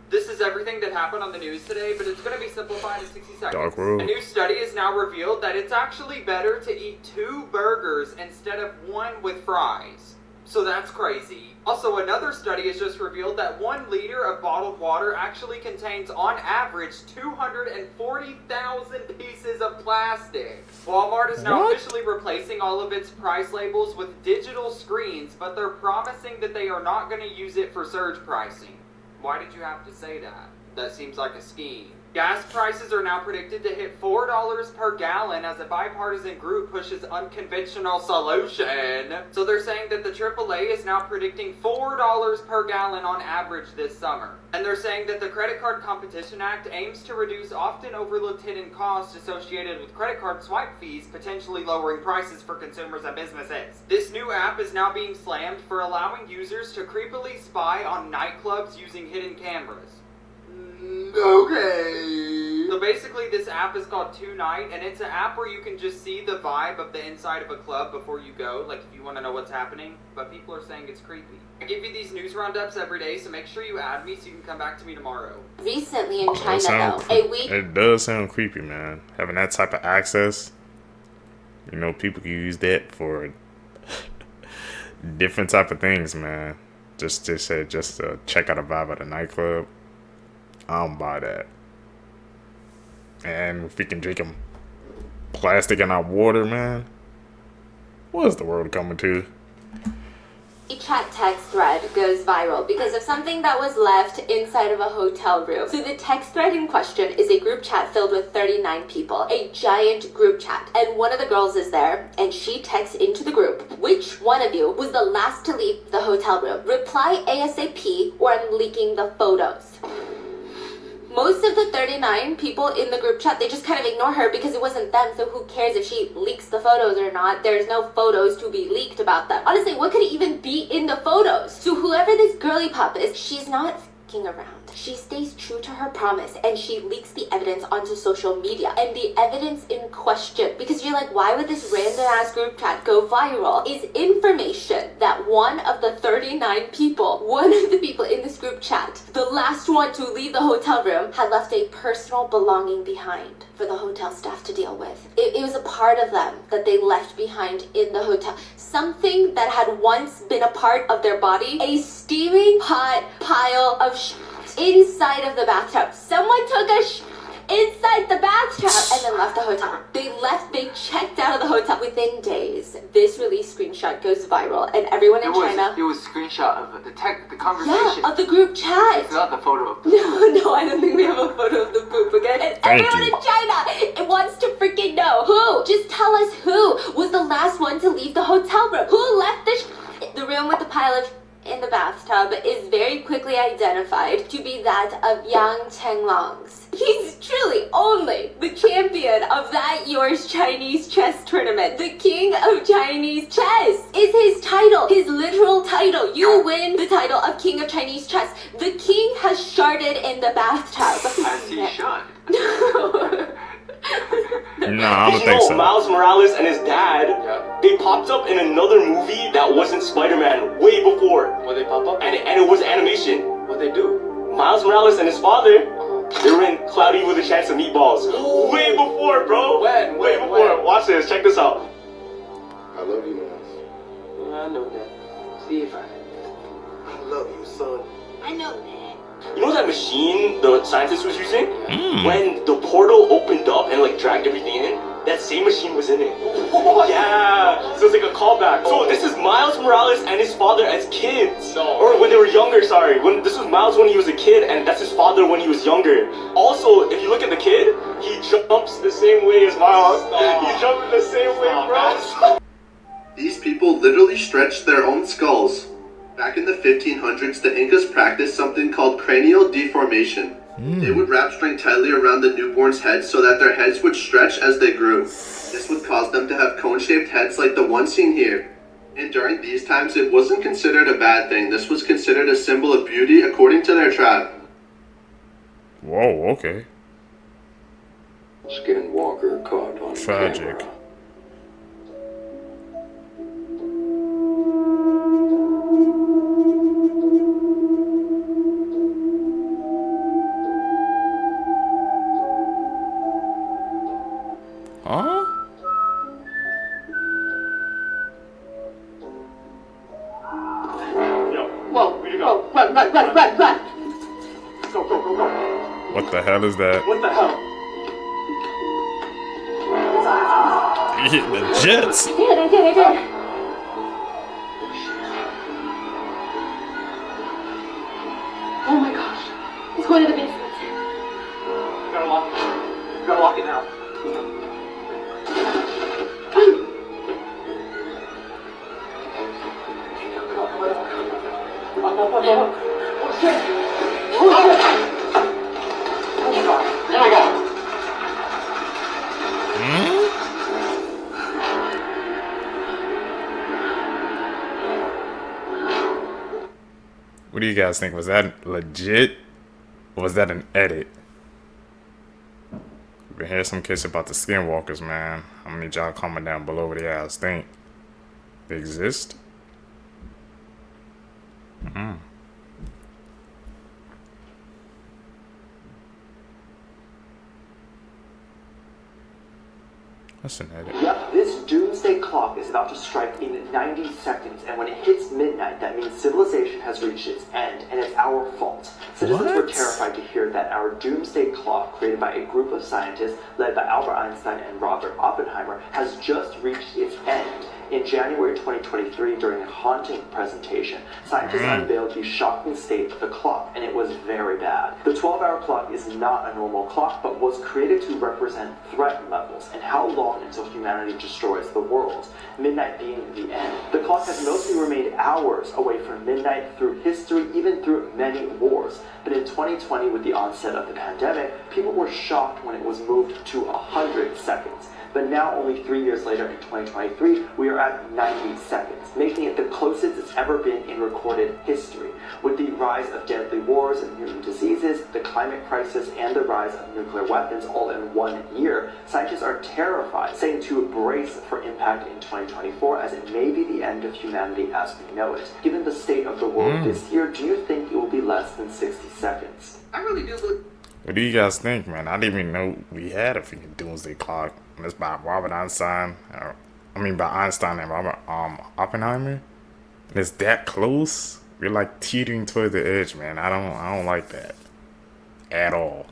Speaker 6: This is everything that happened on the news today, but it's going to be simplified in 60 seconds.
Speaker 3: Dark world.
Speaker 6: A new study has now revealed that it's actually better to eat 2 burgers instead of 1 with fries. So that's crazy. Also, another study has just revealed that 1 liter of bottled water actually contains, on average, 240,000 pieces of plastic. Walmart is now officially replacing all of its price labels with digital screens, but they're promising that they are not going to use it for surge pricing. Why did you have to say that? That seems like a scheme. Gas prices are now predicted to hit $4 per gallon as a bipartisan group pushes unconventional solution. So they're saying that the AAA is now predicting $4 per gallon on average this summer. And they're saying that the Credit Card Competition Act aims to reduce often overlooked hidden costs associated with credit card swipe fees, potentially lowering prices for consumers and businesses. This new app is now being slammed for allowing users to creepily spy on nightclubs using hidden cameras. Okay. So basically this app is called Tonight, and it's an app where you can just see the vibe of the inside of a club before you go, like if you want to know what's happening, but people are saying it's creepy. I give you these news roundups every day, so make sure you add me so you can come back to me tomorrow.
Speaker 9: Recently in China, though,
Speaker 3: it does sound creepy, man. Having that type of access, you know, people can use that for different type of things, man. Just to check out a vibe at a nightclub. I don't buy that. And if we can drink them plastic in our water, man, what is the world coming to?
Speaker 9: A chat text thread goes viral because of something that was left inside of a hotel room. So the text thread in question is a group chat filled with 39 people, a giant group chat. And one of the girls is there, and she texts into the group, which one of you was the last to leave the hotel room? Reply ASAP or I'm leaking the photos. Most of the 39 people in the group chat, they just kind of ignore her because it wasn't them, so who cares if she leaks the photos or not? There's no photos to be leaked about them. Honestly, what could even be in the photos? So whoever this girly pop is, she's not f***ing around. She stays true to her promise, and she leaks the evidence onto social media. And the evidence in question, because you're like, why would this random ass group chat go viral, is information that one of the 39 people, one of the people in this group chat, the last one to leave the hotel room, had left a personal belonging behind for the hotel staff to deal with. It was a part of them that they left behind in the hotel. Something that had once been a part of their body, a steaming hot pile of shit inside of the bathtub. Someone took a inside the bathtub and then left the hotel. They checked out of the hotel. Within days, this release screenshot goes viral, and everyone in China...
Speaker 22: It was a screenshot of the conversation.
Speaker 9: Yeah, of the group chat.
Speaker 22: It's not the photo of
Speaker 9: No, I don't think we have a photo of the poop, okay? And everyone in China wants to freaking know. Who? Just tell us who was the last one to leave the hotel room. Who left the room with the pile of
Speaker 4: in the bathtub is very quickly identified to be that of Yang Chenglong's. He's truly only the champion of that year's Chinese chess tournament. The king of Chinese chess is his title, his literal title. You win the title of king of Chinese chess. The king has sharded in the bathtub.
Speaker 20: As he should.
Speaker 3: No, I don't think so.
Speaker 20: Miles Morales and his dad, they popped up in another movie that wasn't Spider-Man way before.
Speaker 16: Where they pop up?
Speaker 20: And it was animation.
Speaker 16: What they do?
Speaker 20: Miles Morales and his father, they were in Cloudy with a Chance of Meatballs. Way before, bro. Way before. Watch this. Check this out.
Speaker 10: I love you, Miles.
Speaker 17: I know that. See if I
Speaker 10: love you, son.
Speaker 4: I know that.
Speaker 20: You know that machine the scientist was using? When the portal opened up and like dragged everything in, that same machine was in it. Yeah, so it's like a callback. So this is Miles Morales and his father as kids. Or when they were younger, sorry. This was Miles when he was a kid, and that's his father when he was younger. Also, if you look at the kid, he jumps the same way as Miles. He's jumping the same way, bro.
Speaker 5: These people literally stretched their own skulls. Back in the 1500s, the Incas practiced something called cranial deformation. They would wrap string tightly around the newborn's heads so that their heads would stretch as they grew. This would cause them to have cone-shaped heads like the one seen here. And during these times, it wasn't considered a bad thing. This was considered a symbol of beauty according to their tribe.
Speaker 3: Whoa, okay.
Speaker 1: Skinwalker caught on
Speaker 3: Tragic.
Speaker 1: camera.
Speaker 3: Huh?
Speaker 6: Whoa, where'd you go? Run! Go.
Speaker 3: What the hell is that?
Speaker 6: What the hell?
Speaker 3: He hit the jets.
Speaker 4: I did.
Speaker 6: Oh my gosh.
Speaker 4: He's going to the basement.
Speaker 6: You gotta lock it. You gotta lock it now. Oh shit! Oh my god! There we go!
Speaker 3: What do you guys think? Was that legit? Or was that an edit? We hear some kids about the Skinwalkers, man. How many y'all comment down below what you guys think? They exist? That's an edit.
Speaker 23: Yep, this Doomsday Clock is about to strike in 90 seconds, and when it hits midnight, that means civilization has reached its end, and it's our fault. Citizens were terrified to hear that our Doomsday Clock, created by a group of scientists led by Albert Einstein and Robert Oppenheimer, has just reached its end. In January 2023, during a haunting presentation, scientists unveiled the shocking state of the clock, and it was very bad. The 12-hour clock is not a normal clock, but was created to represent threat levels and how long until humanity destroys the world, midnight being the end. The clock has mostly remained hours away from midnight through history, even through many wars. But in 2020, with the onset of the pandemic, people were shocked when it was moved to 100 seconds. But now, only 3 years later in 2023, we are at 90 seconds, making it the closest it's ever been in recorded history. With the rise of deadly wars and mutant diseases, the climate crisis, and the rise of nuclear weapons all in 1 year, scientists are terrified, saying to brace for impact in 2024 as it may be the end of humanity as we know it. Given the state of the world this year, do you think it will be less than 60 seconds?
Speaker 24: I really do believe.
Speaker 3: What do you guys think, man? I didn't even know we had a freaking Doomsday Clock. And it's by Robert Einstein. By Einstein and Robert Oppenheimer. And it's that close. We're like teetering toward the edge, man. I don't like that at all.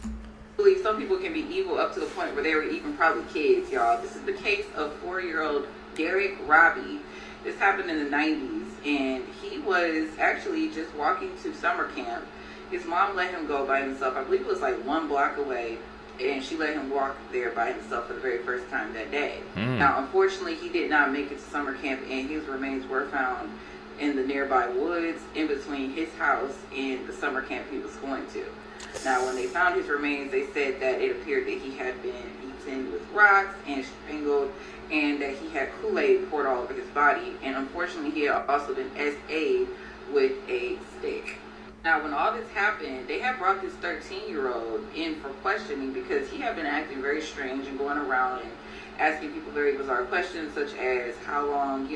Speaker 24: I believe some people can be evil up to the point where they were even probably kids, y'all. This is the case of 4-year-old Derek Robbie. This happened in the 90s, and he was actually just walking to summer camp. His mom let him go by himself. I believe it was like 1 block away, and she let him walk there by himself for the very first time that day. Now, unfortunately, he did not make it to summer camp, and his remains were found in the nearby woods in between his house and the summer camp he was going to. Now, when they found his remains, they said that it appeared that he had been beaten with rocks and strangled, and that he had Kool-Aid poured all over his body. And unfortunately, he had also been SA'd with a stick. Now, when all this happened, they had brought this 13-year-old in for questioning because he had been acting very strange and going around and asking people very bizarre questions, such as how long,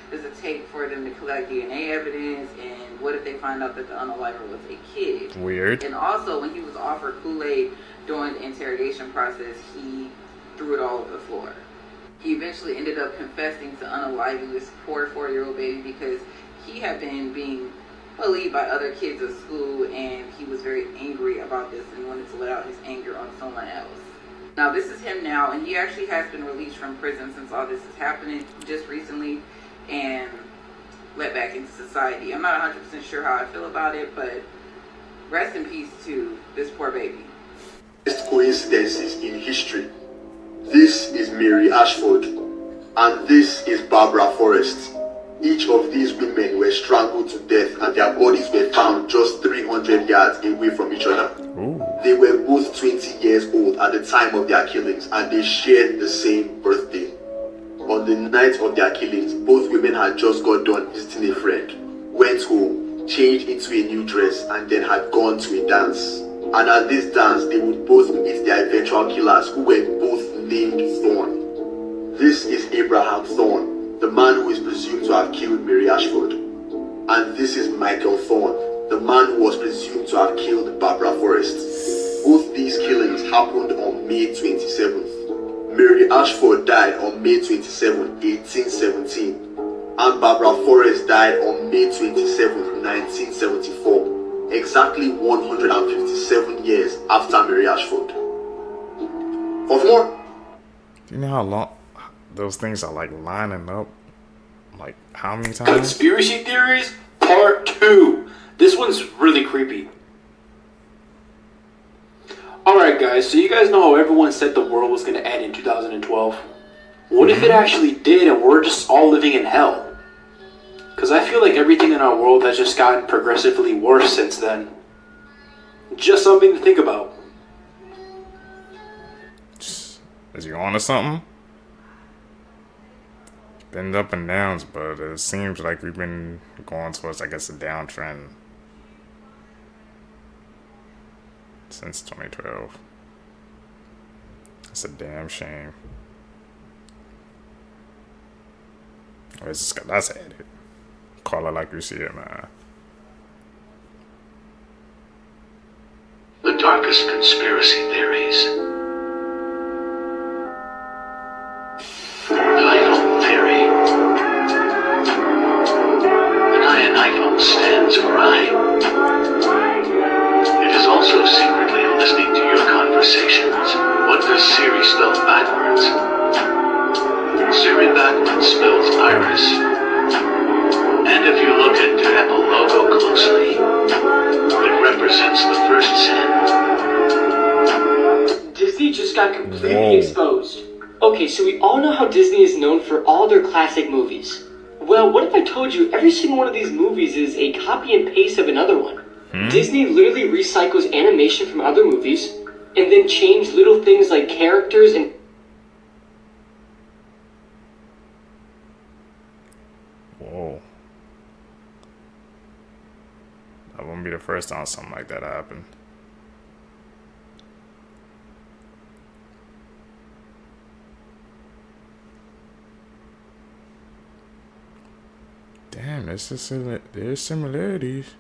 Speaker 24: does it take for them to collect DNA evidence, and what if they find out that the unaliver was a kid?
Speaker 3: Weird.
Speaker 24: And also, when he was offered Kool-Aid during the interrogation process, he threw it all over the floor. He eventually ended up confessing to unaliving this poor 4-year-old baby because he had been being bullied by other kids at school, and he was very angry about this and wanted to let out his anger on someone else. Now, this is him now, and he actually has been released from prison since all this is happening just recently and let back into society. I'm not 100% sure how I feel about it, but rest in peace to this poor baby.
Speaker 5: Coincidences in history. This is Mary Ashford, and this is Barbara Forrest. Each of these women were strangled to death, and their bodies were found just 300 yards away from each other.
Speaker 3: Ooh.
Speaker 5: They were both 20 years old at the time of their killings, and they shared the same birthday. On the night of their killings, both women had just got done visiting a friend, went home, changed into a new dress, and then had gone to a dance. And at this dance, they would both meet their eventual killers, who were both named Thorne. This is Abraham Thorne, the man who is presumed to have killed Mary Ashford. And this is Michael Thorne, the man who was presumed to have killed Barbara Forrest. Both these killings happened on May 27th. Mary Ashford died on May 27, 1817, and Barbara Forrest died on May 27, 1974, exactly 157 years after Mary Ashford. For more?
Speaker 3: Do you know how long those things are like lining up? Like how many times?
Speaker 15: Conspiracy theories, part 2. This one's really creepy. Alright guys, so you guys know how everyone said the world was going to end in 2012? What if it actually did and we're just all living in hell? Because I feel like everything in our world has just gotten progressively worse since then. Just something to think about.
Speaker 3: Is you on to something? It's been up and downs, but it seems like we've been going towards, I guess, a downtrend since 2012. It's a damn shame. That's it. Call it like you see it, man.
Speaker 8: The darkest conspiracy theories. The iPhone theory. An iPhone stands for I. It is also secretly listening to your conversations. What does Siri spell backwards? Siri backwards spells iris. And if you look at the Apple logo closely, it represents the first sin.
Speaker 17: Disney just got completely exposed. Okay, so we all know how Disney is known for all their classic movies. Well, what if I told you every single one of these movies is a copy and paste of another one? Disney literally recycles animation from other movies and then change little things like characters and...
Speaker 3: Whoa. That wouldn't be the first time something like that happened. Damn, there's similarities.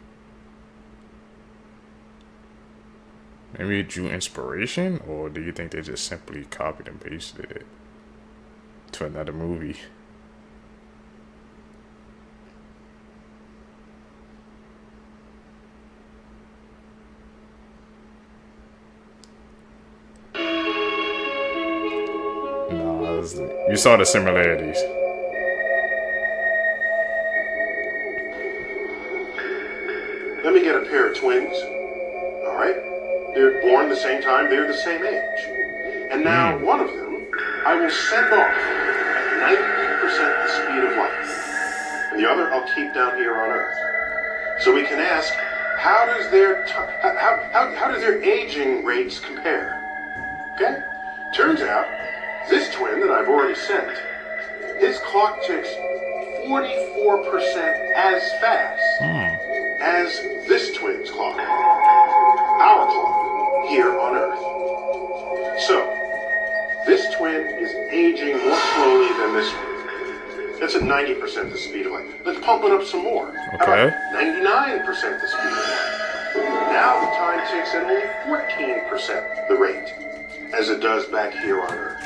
Speaker 3: Maybe it drew inspiration, or do you think they just simply copied and pasted it to another movie? No, you saw the similarities.
Speaker 11: Let me get a pair of twins. All right? They're born the same time, they're the same age. And now one of them, I will send off at 90% the speed of light. and the other I'll keep down here on Earth. So we can ask, how does their aging rates compare? Okay? Turns out, this twin that I've already sent, his clock ticks 44% as fast as this twin's clock. Our clock, here on Earth. So, this twin is aging more slowly than this one. That's at 90% the speed of light. Let's pump it up some more. How about 99% the speed of light? Now the time ticks at only 14% the rate, as it does back here on Earth.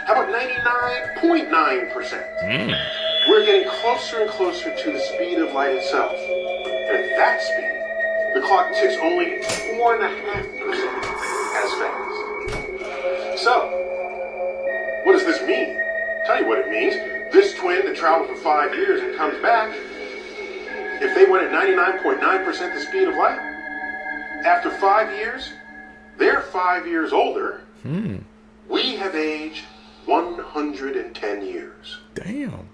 Speaker 11: How about 99.9%? We're getting closer and closer to the speed of light itself. And at that speed, the clock ticks only 4.5% as fast. So, what does this mean? Tell you what it means. This twin that traveled for 5 years and comes back, if they went at 99.9% the speed of light, after 5 years, they're 5 years older. We have aged 110 years.
Speaker 3: Damn.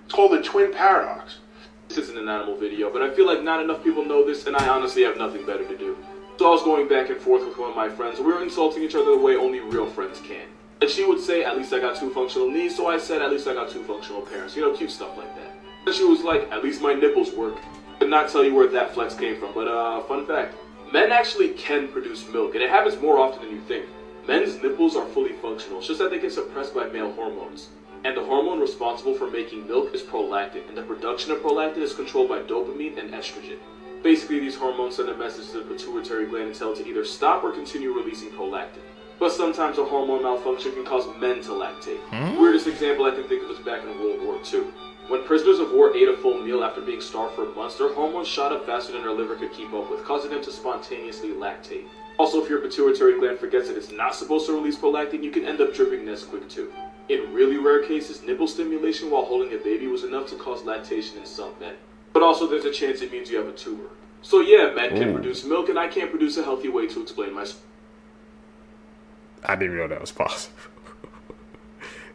Speaker 11: It's called the twin paradox.
Speaker 12: This isn't an animal video, but I feel like not enough people know this, and I honestly have nothing better to do. So I was going back and forth with one of my friends. We were insulting each other the way only real friends can. And she would say, at least I got 2 functional knees, so I said, at least I got 2 functional parents. You know, cute stuff like that. And she was like, at least my nipples work. I could not tell you where that flex came from, but fun fact. Men actually can produce milk, and it happens more often than you think. Men's nipples are fully functional, it's just that they get suppressed by male hormones. And the hormone responsible for making milk is prolactin, and the production of prolactin is controlled by dopamine and estrogen. Basically, these hormones send a message to the pituitary gland and tell it to either stop or continue releasing prolactin. But sometimes a hormone malfunction can cause men to lactate. Weirdest example I can think of is back in World War II. When prisoners of war ate a full meal after being starved for months, their hormones shot up faster than their liver could keep up with, causing them to spontaneously lactate. Also, if your pituitary gland forgets that it's not supposed to release prolactin, you can end up dripping Nesquik too. In really rare cases, nipple stimulation while holding a baby was enough to cause lactation in some men. But also there's a chance it means you have a tumor. So yeah, men can produce milk, and I can't produce a healthy way to explain my...
Speaker 3: I didn't even know that was possible.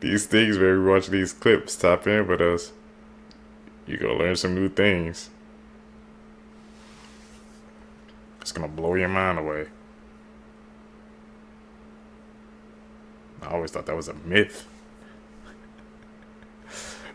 Speaker 3: These things, when we watch these clips, tap in with us. You're gonna learn some new things. It's gonna blow your mind away. I always thought that was a myth.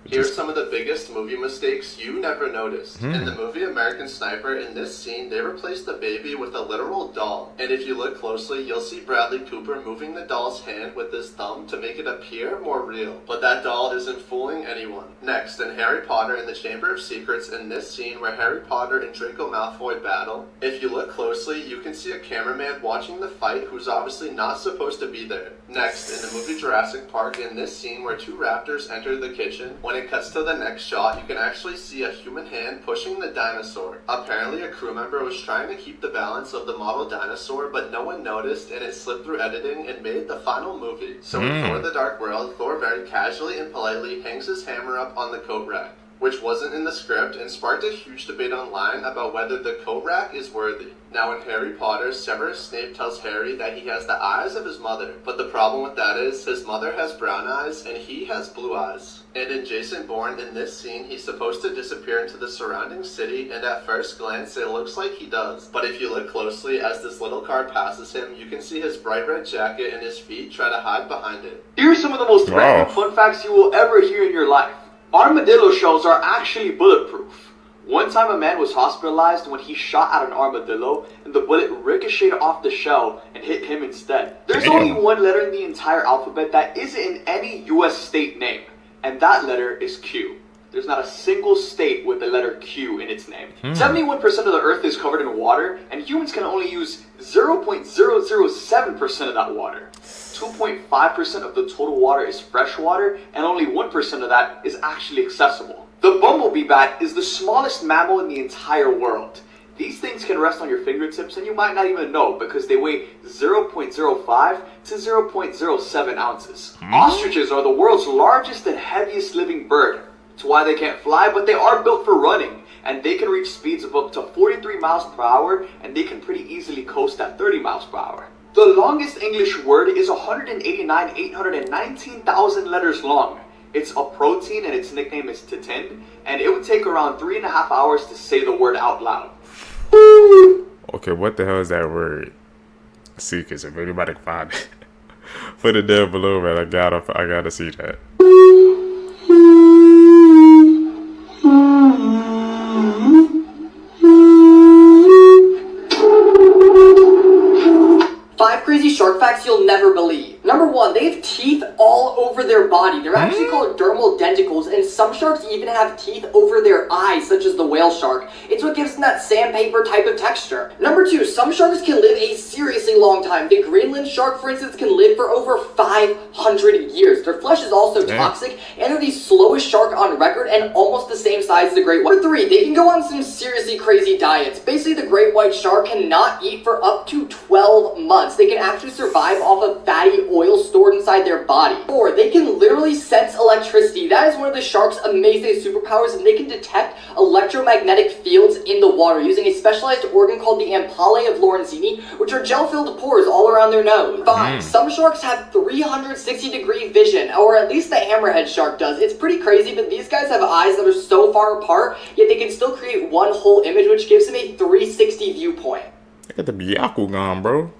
Speaker 5: Here's some of the biggest movie mistakes you never noticed. In the movie American Sniper, in this scene, they replaced the baby with a literal doll. And if you look closely, you'll see Bradley Cooper moving the doll's hand with his thumb to make it appear more real. But that doll isn't fooling anyone. Next, in Harry Potter in the Chamber of Secrets, in this scene where Harry Potter and Draco Malfoy battle, if you look closely, you can see a cameraman watching the fight who's obviously not supposed to be there. Next, in the movie Jurassic Park, in this scene where 2 raptors enter the kitchen, when it cuts to the next shot, you can actually see a human hand pushing the dinosaur. Apparently, a crew member was trying to keep the balance of the model dinosaur, but no one noticed, and it slipped through editing and made the final movie. So in Thor: The Dark World, Thor very casually and politely hangs his hammer up on the coat rack, which wasn't in the script and sparked a huge debate online about whether the coat rack is worthy. Now in Harry Potter, Severus Snape tells Harry that he has the eyes of his mother, but the problem with that is his mother has brown eyes and he has blue eyes. And in Jason Bourne, in this scene, he's supposed to disappear into the surrounding city, and at first glance it looks like he does. But if you look closely, as this little car passes him, you can see his bright red jacket and his feet try to hide behind it.
Speaker 15: Here are some of the most random fun facts you will ever hear in your life. Armadillo shells are actually bulletproof. One time a man was hospitalized when he shot at an armadillo and the bullet ricocheted off the shell and hit him instead. There's only one letter in the entire alphabet that isn't in any US state name, and that letter is Q. There's not a single state with the letter Q in its name. 71% of the earth is covered in water, and humans can only use 0.007% of that water. 2.5% of the total water is fresh water, and only 1% of that is actually accessible. The bumblebee bat is the smallest mammal in the entire world. These things can rest on your fingertips, and you might not even know because they weigh 0.05 to 0.07 ounces. Ostriches are the world's largest and heaviest living bird. It's why they can't fly, but they are built for running, and they can reach speeds of up to 43 miles per hour, and they can pretty easily coast at 30 miles per hour. The longest English word is 189,819,000 letters long.
Speaker 13: It's a protein and its nickname is titin, and it would take around 3.5 hours to say the word out loud.
Speaker 3: Okay, what the hell is that word? Seekers, if anybody can find it, put it down below, man. I gotta see that.
Speaker 6: 5 crazy shark facts you'll never believe. Number 1, they have teeth all over their body. They're actually called dermal denticles, and some sharks even have teeth over their eyes, such as the whale shark. It's what gives them that sandpaper type of texture. Number 2, some sharks can live a seriously long time. The Greenland shark, for instance, can live for over 500 years. Their flesh is also toxic, and they're the slowest shark on record and almost the same size as the great white. Number 3, they can go on some seriously crazy diets. Basically, the great white shark cannot eat for up to 12 months. They can actually survive off of fatty oil stored inside their body. 4, they can literally sense electricity. That is one of the shark's amazing superpowers, and they can detect electromagnetic fields in the water using a specialized organ called the ampullae of Lorenzini, which are gel-filled pores all around their nose. 5, some sharks have 360-degree vision, or at least the hammerhead shark does. It's pretty crazy, but these guys have eyes that are so far apart, yet they can still create one whole image, which gives them a 360 viewpoint.
Speaker 3: They got the Byakugan, bro.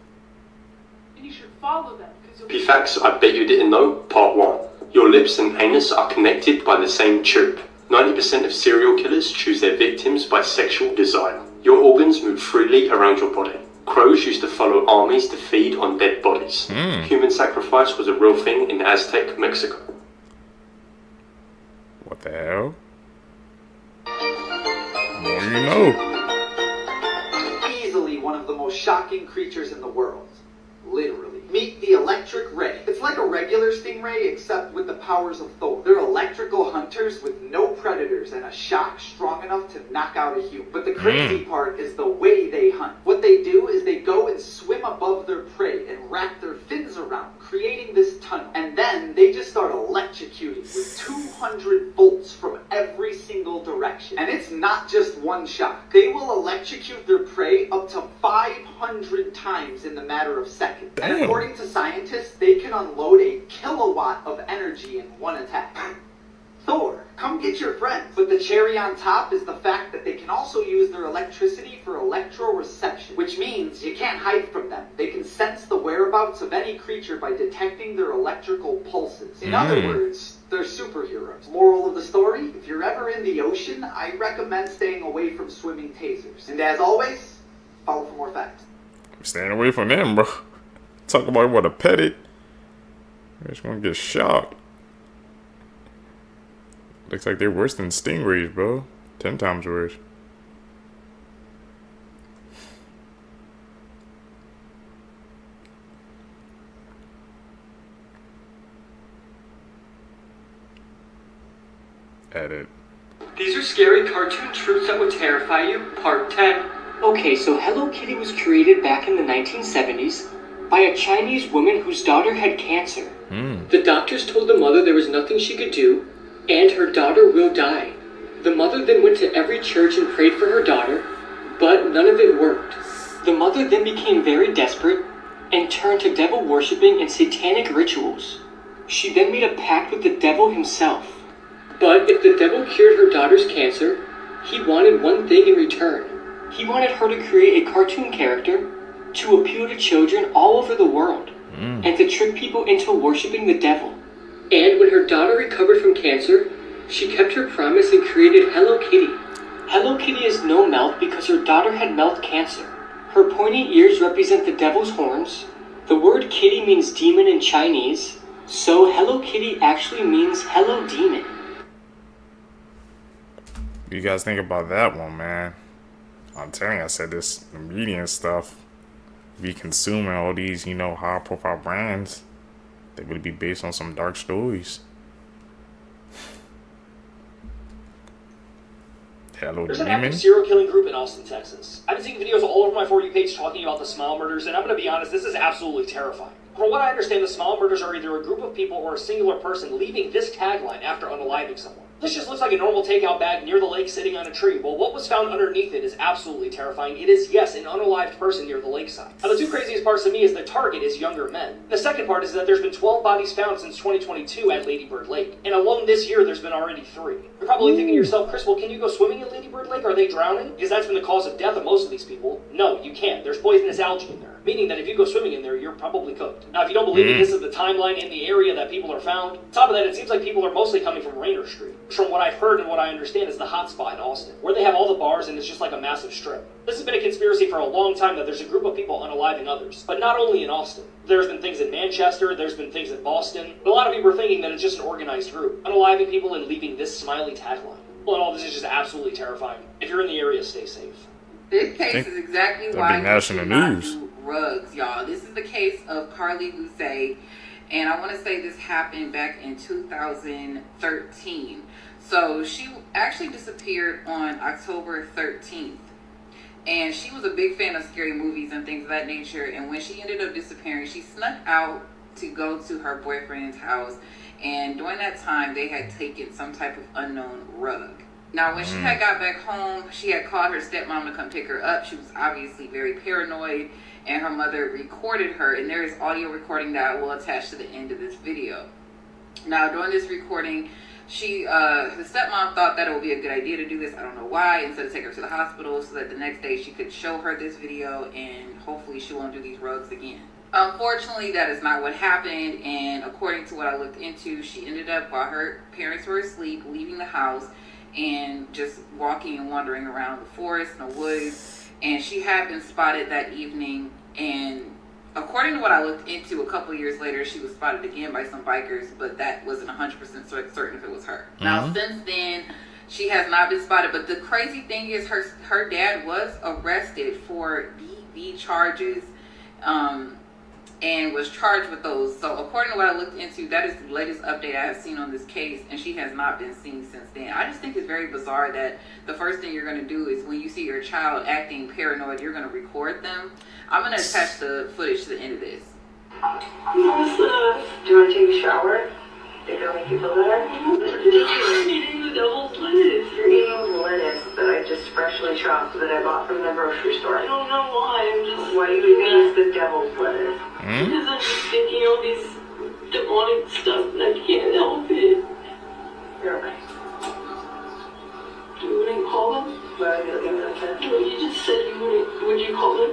Speaker 14: Follow them.
Speaker 18: P-Facts I bet you didn't know, part 1. Your lips and anus are connected by the same tube. 90% of serial killers choose their victims by sexual desire. Your organs move freely around your body. Crows used to follow armies to feed on dead bodies. Human sacrifice was a real thing in Aztec Mexico.
Speaker 3: What the hell? More you know.
Speaker 23: Easily one of the most shocking creatures in the world. Literally. Meet the electric ray. It's like a regular stingray, except with the powers of Thor. They're electrical hunters with no predators and a shock strong enough to knock out a human. But the crazy part is the way they hunt. What they do is they go and swim above their prey and wrap their fins around, creating this tunnel. And then they just start electrocuting with 200 volts from every single direction. And it's not just one shot. They will electrocute their prey up to 500 times in the matter of seconds.
Speaker 3: Damn.
Speaker 23: And according to scientists, they can unload a kilowatt of energy in one attack. Thor, come get your friends. But the cherry on top is the fact that they can also use their electricity for electroreception, which means you can't hide from them. They can sense the whereabouts of any creature by detecting their electrical pulses. In other words, they're superheroes. Moral of the story, if you're ever in the ocean, I recommend staying away from swimming tasers. And as always, follow for more facts.
Speaker 3: I'm staying away from them, bro. Talk about what a pet it. They're just gonna get shocked. Looks like they're worse than stingrays, bro. 10 times worse. Edit.
Speaker 19: These are scary cartoon truths that would terrify you, part 10. Okay, so Hello Kitty was created back in the 1970s by a Chinese woman whose daughter had cancer. The doctors told the mother there was nothing she could do, and her daughter will die. The mother then went to every church and prayed for her daughter, but none of it worked. The mother then became very desperate and turned to devil worshipping and satanic rituals. She then made a pact with the devil himself. But if the devil cured her daughter's cancer, he wanted one thing in return. He wanted her to create a cartoon character to appeal to children all over the world and to trick people into worshipping the devil. And when her daughter recovered from cancer, she kept her promise and created Hello Kitty. Hello Kitty has no mouth because her daughter had mouth cancer. Her pointy ears represent the devil's horns. The word kitty means demon in Chinese, so Hello Kitty actually means hello demon.
Speaker 3: What do you guys think about that one, man? I'm telling you, I said this, the media and stuff, be consuming all these, you know, high profile brands. They would be based on some dark stories. Hello,
Speaker 25: There's an
Speaker 3: demon.
Speaker 25: active serial killing group in Austin, Texas. I've been seeing videos all over my For You page talking about the Smile murders, and I'm going to be honest, this is absolutely terrifying. From what I understand, the Smile murders are either a group of people or a singular person leaving this tagline after unaliving someone. This just looks like a normal takeout bag near the lake sitting on a tree. Well, what was found underneath it is absolutely terrifying. It is, yes, an unalived person near the lakeside. Now, the two craziest parts to me is the target is younger men. The second part is that there's been 12 bodies found since 2022 at Lady Bird Lake. And alone this year, there's been already 3. You're probably thinking to yourself, Chris, well, can you go swimming at Lady Bird Lake? Are they drowning? Because that's been the cause of death of most of these people. No, you can't. There's poisonous algae in there. Meaning that if you go swimming in there, you're probably cooked. Now, if you don't believe me, this is the timeline in the area that people are found. On top of that, it seems like people are mostly coming from Rainer Street, which from what I've heard and what I understand is the hot spot in Austin, where they have all the bars and it's just like a massive strip. This has been a conspiracy for a long time that there's a group of people unaliving others, but not only in Austin. There's been things in Manchester, there's been things in Boston, but a lot of people are thinking that it's just an organized group, unaliving people and leaving this smiley tagline. Well, and all this is just absolutely terrifying. If you're in the area, stay safe.
Speaker 24: This case is exactly why you should not do rugs, y'all. This is the case of Carly Lucet, and I want to say this happened back in 2013. So she actually disappeared on October 13th, and she was a big fan of scary movies and things of that nature. And when she ended up disappearing, she snuck out to go to her boyfriend's house, and during that time they had taken some type of unknown rug. Now, when she had got back home, she had called her stepmom to come pick her up. She was obviously very paranoid, and her mother recorded her, and there is audio recording that I will attach to the end of this video. Now, during this recording, the stepmom thought that it would be a good idea to do this. I don't know why, instead of take her to the hospital so that the next day she could show her this video and hopefully she won't do these rugs again. Unfortunately, that is not what happened, and according to what I looked into, she ended up, while her parents were asleep, leaving the house and just walking and wandering around the forest and the woods. And she had been spotted that evening, and according to what I looked into, a couple years later she was spotted again by some bikers, but that wasn't 100% certain if it was her. Now, since then she has not been spotted, but the crazy thing is her dad was arrested for DV charges and was charged with those. So according to what I looked into, that is the latest update I have seen on this case, and she has not been seen since then. I just think it's very bizarre that the first thing you're going to do is when you see your child acting paranoid, you're going to record them. I'm going to attach the footage to the end of this.
Speaker 2: Do you want to take a shower? Think it'll make you feel better? I'm eating the devil's lettuce. You're eating lettuce that I just freshly chopped that I bought from the grocery store. I don't know why. Why are you eating the devil's lettuce? Because I'm just thinking all these demonic stuff and I can't help it. You're okay. Do you want to call them? Why are you looking like that? No, you just said you wouldn't. Would you call them?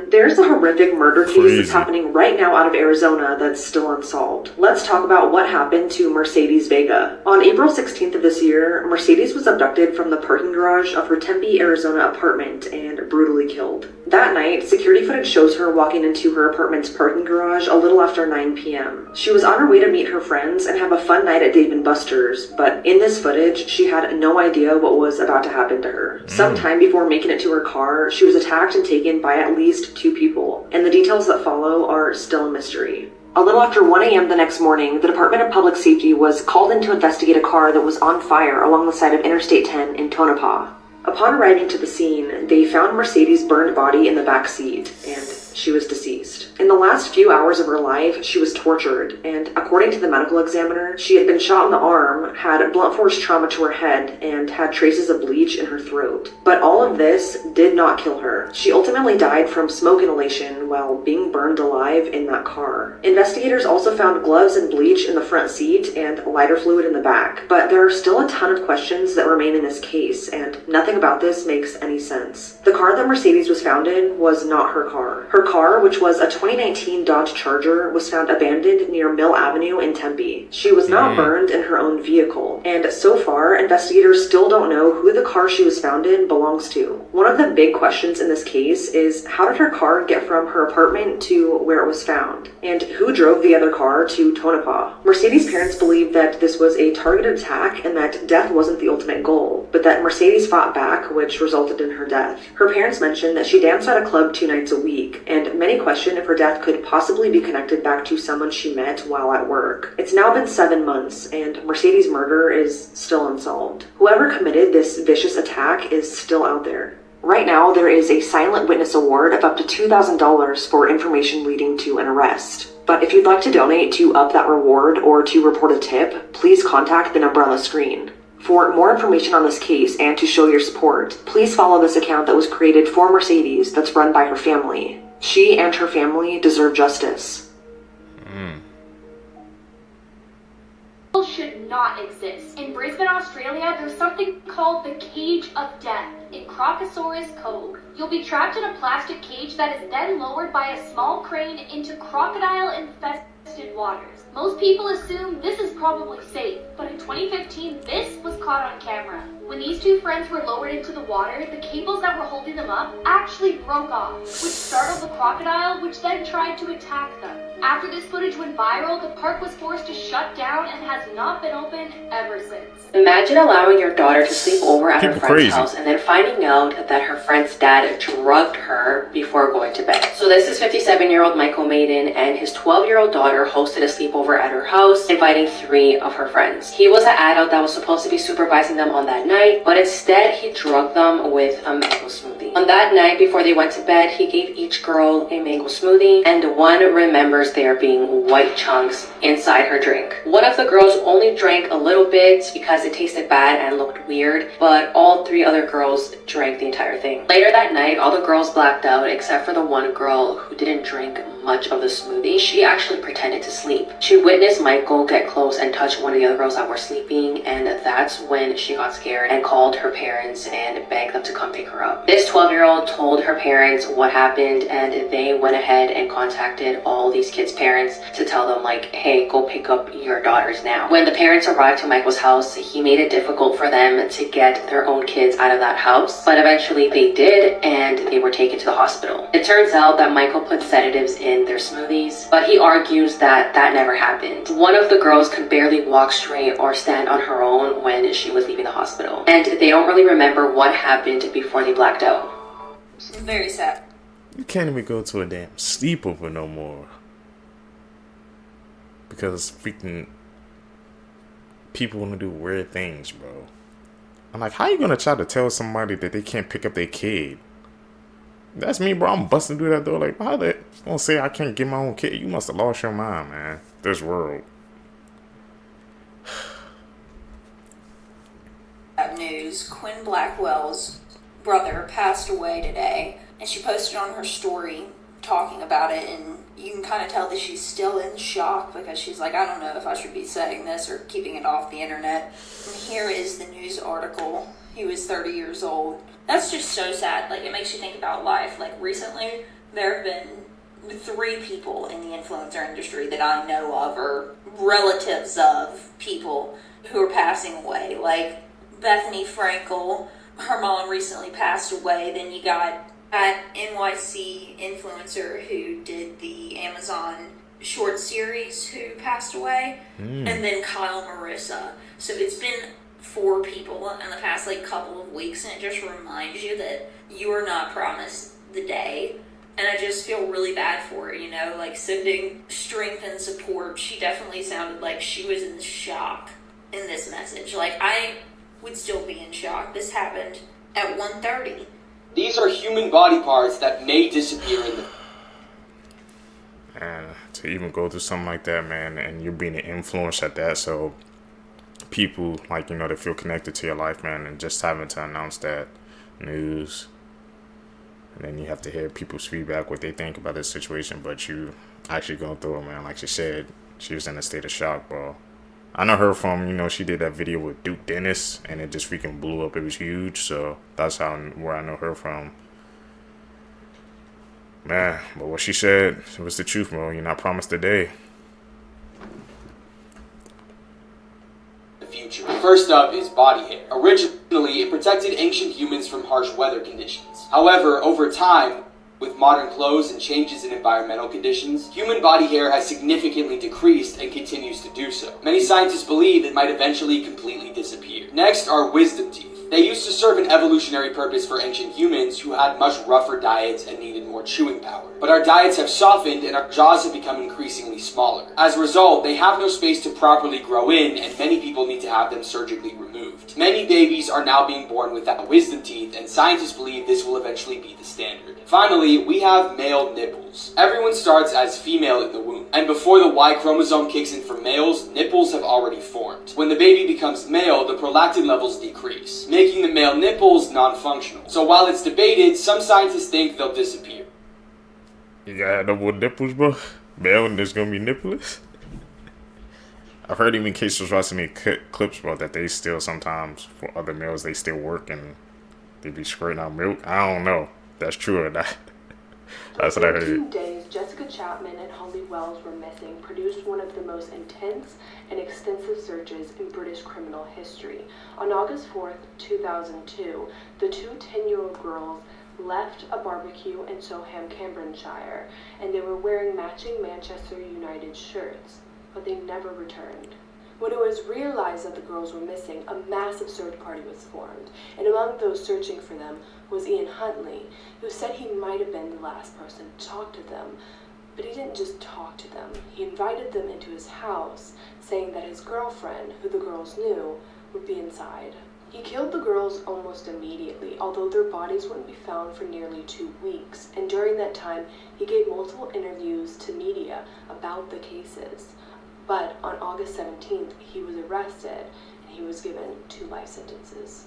Speaker 7: There's a horrific murder case that's happening right now out of Arizona that's still unsolved. Let's talk about what happened to Mercedes Vega. On April 16th of this year, Mercedes was abducted from the parking garage of her Tempe, Arizona apartment and brutally killed. That night, security footage shows her walking into her apartment's parking garage a little after 9 p.m. She was on her way to meet her friends and have a fun night at Dave & Buster's, but in this footage, she had no idea what was about to happen to her. Sometime before making it to her car, she was attacked and taken by at least 2 people, and the details that follow are still a mystery. A little after 1 a.m. the next morning, the Department of Public Safety was called in to investigate a car that was on fire along the side of Interstate 10 in Tonopah. Upon arriving to the scene, they found Mercedes' burned body in the back seat, and she was deceased. In the last few hours of her life, she was tortured, and according to the medical examiner, she had been shot in the arm, had blunt force trauma to her head, and had traces of bleach in her throat. But all of this did not kill her. She ultimately died from smoke inhalation while being burned alive in that car. Investigators also found gloves and bleach in the front seat and lighter fluid in the back, but there are still a ton of questions that remain in this case, and nothing about this makes any sense. The car that Mercedes was found in was not her car. Her car, which was a 2019 Dodge Charger, was found abandoned near Mill Avenue in Tempe. She was not burned in her own vehicle, and so far, investigators still don't know who the car she was found in belongs to. One of the big questions in this case is how did her car get from her apartment to where it was found? And who drove the other car to Tonopah? Mercedes' parents believed that this was a targeted attack and that death wasn't the ultimate goal, but that Mercedes fought back, which resulted in her death. Her parents mentioned that she danced at a club 2 nights a week, and many question if her death could possibly be connected back to someone she met while at work. It's now been 7 months, and Mercedes' murder is still unsolved. Whoever committed this vicious attack is still out there. Right now, there is a silent witness award of up to $2,000 for information leading to an arrest. But if you'd like to donate to up that reward or to report a tip, please contact the number on the screen. For more information on this case and to show your support, please follow this account that was created for Mercedes that's run by her family. She and her family deserve justice.
Speaker 9: Should not exist. In Brisbane, Australia, there's something called the Cage of Death in Crocosaurus Cove. You'll be trapped in a plastic cage that is then lowered by a small crane into crocodile-infested waters. Most people assume this is probably safe, but in 2015, this was caught on camera. When these two friends were lowered into the water, the cables that were holding them up actually broke off, which startled the crocodile, which then tried to attack them. After this footage went viral, the park was forced to shut down and has not been open ever since.
Speaker 10: Imagine allowing your daughter to sleep over at her friend's house and then finding out that her friend's dad drugged her before going to bed. So this is 57-year-old Michael Maiden and his 12-year-old daughter hosted a sleepover at her house, inviting 3 of her friends. He was an adult that was supposed to be supervising them on that night, but instead he drugged them with a mango smoothie. On that night, before they went to bed, he gave each girl a mango smoothie, and one remembers there being white chunks inside her drink. One of the girls only drank a little bit because it tasted bad and looked weird, but all 3 other girls drank the entire thing. Later that night, all the girls blacked out except for the one girl who didn't drink much of the smoothie. She actually pretended to sleep. She witnessed Michael get close and touch one of the other girls that were sleeping, and that's when she got scared and called her parents and begged them to come pick her up. This 12-year-old told her parents what happened, and they went ahead and contacted all these kids' parents to tell them like, hey, go pick up your daughters now. When the parents arrived to Michael's house, he made it difficult for them to get their own kids out of that house, but eventually they did, and they were taken to the hospital. It turns out that Michael put sedatives in their smoothies, but he argues that that never happened. One of the girls could barely walk straight or stand on her own when she was leaving the hospital, and they don't really remember what happened before they blacked out.
Speaker 16: Very sad.
Speaker 3: You can't even go to a damn sleepover no more because freaking people want to do weird things, bro. I'm like, how you gonna try to tell somebody that they can't pick up their kid? That's me, bro. I'm busting through that door like, how they gonna say I can't get my own kid? You must have lost your mind, man. This world.
Speaker 16: News, Quinn Blackwell's brother passed away today, and she posted on her story talking about it, and you can kind of tell that she's still in shock because she's like, I don't know if I should be saying this or keeping it off the internet. And here is the news article. He was 30 years old. That's just so sad. Like, it makes you think about life. Like, recently, there have been 3 people in the influencer industry that I know of, or relatives of people who are passing away. Like, Bethany Frankel, her mom recently passed away. Then you got that NYC influencer who did the Amazon short series who passed away. And then Kyle Marissa. So it's been 4 people in the past like couple of weeks, and it just reminds you that you are not promised the day. And I just feel really bad for her, you know, like sending strength and support. She definitely sounded like she was in shock in this message. Like, I would still be in shock. This happened at 1:30.
Speaker 15: These are human body parts that may disappear in the...
Speaker 3: And to even go through something like that, man, and you're being an influence at that, so people, like, you know, they feel connected to your life, man, and just having to announce that news, and then you have to hear people's feedback, what they think about this situation, but you actually going through it, man. Like she said, she was in a state of shock, bro. I know her from, you know, she did that video with Duke Dennis, and it just freaking blew up. It was huge, so that's where I know her from. Man, but what she said, it was the truth, bro. You're not promised a day.
Speaker 15: Future. First up is body hair. Originally, it protected ancient humans from harsh weather conditions. However, over time, with modern clothes and changes in environmental conditions, human body hair has significantly decreased and continues to do so. Many scientists believe it might eventually completely disappear. Next are wisdom teeth. They used to serve an evolutionary purpose for ancient humans who had much rougher diets and needed more chewing power. But our diets have softened and our jaws have become increasingly smaller. As a result, they have no space to properly grow in, and many people need to have them surgically removed. Many babies are now being born without wisdom teeth, and scientists believe this will eventually be the standard. Finally, we have male nipples.
Speaker 6: nipples. Everyone starts as female in the womb, and before the Y chromosome kicks in for males, nipples have already formed. When the baby becomes male, the prolactin levels decrease, making the male nipples non-functional. So while it's debated, some scientists think they'll disappear.
Speaker 3: You got no more nipples, bro? Male and there's gonna be nippless? I've heard even cases watching the clips, bro, that they still sometimes, for other males, they still work and they be squirting out milk. I don't know if that's true or not. That's what I heard.
Speaker 1: 2 days, Jessica Chapman and Holly Wells were missing produced one of the most intense and extensive searches in British criminal history. On August 4th, 2002, the two 10-year-old girls left a barbecue in Soham, Cambridgeshire, and they were wearing matching Manchester United shirts, but they never returned. When it was realized that the girls were missing, a massive search party was formed, and among those searching for them was Ian Huntley, who said he might have been the last person to talk to them. But he didn't just talk to them, he invited them into his house, saying that his girlfriend, who the girls knew, would be inside. He killed the girls almost immediately, although their bodies wouldn't be found for nearly 2 weeks, and during that time, he gave multiple interviews to media about the cases. But on August 17th, he was arrested, and he was given 2 life sentences.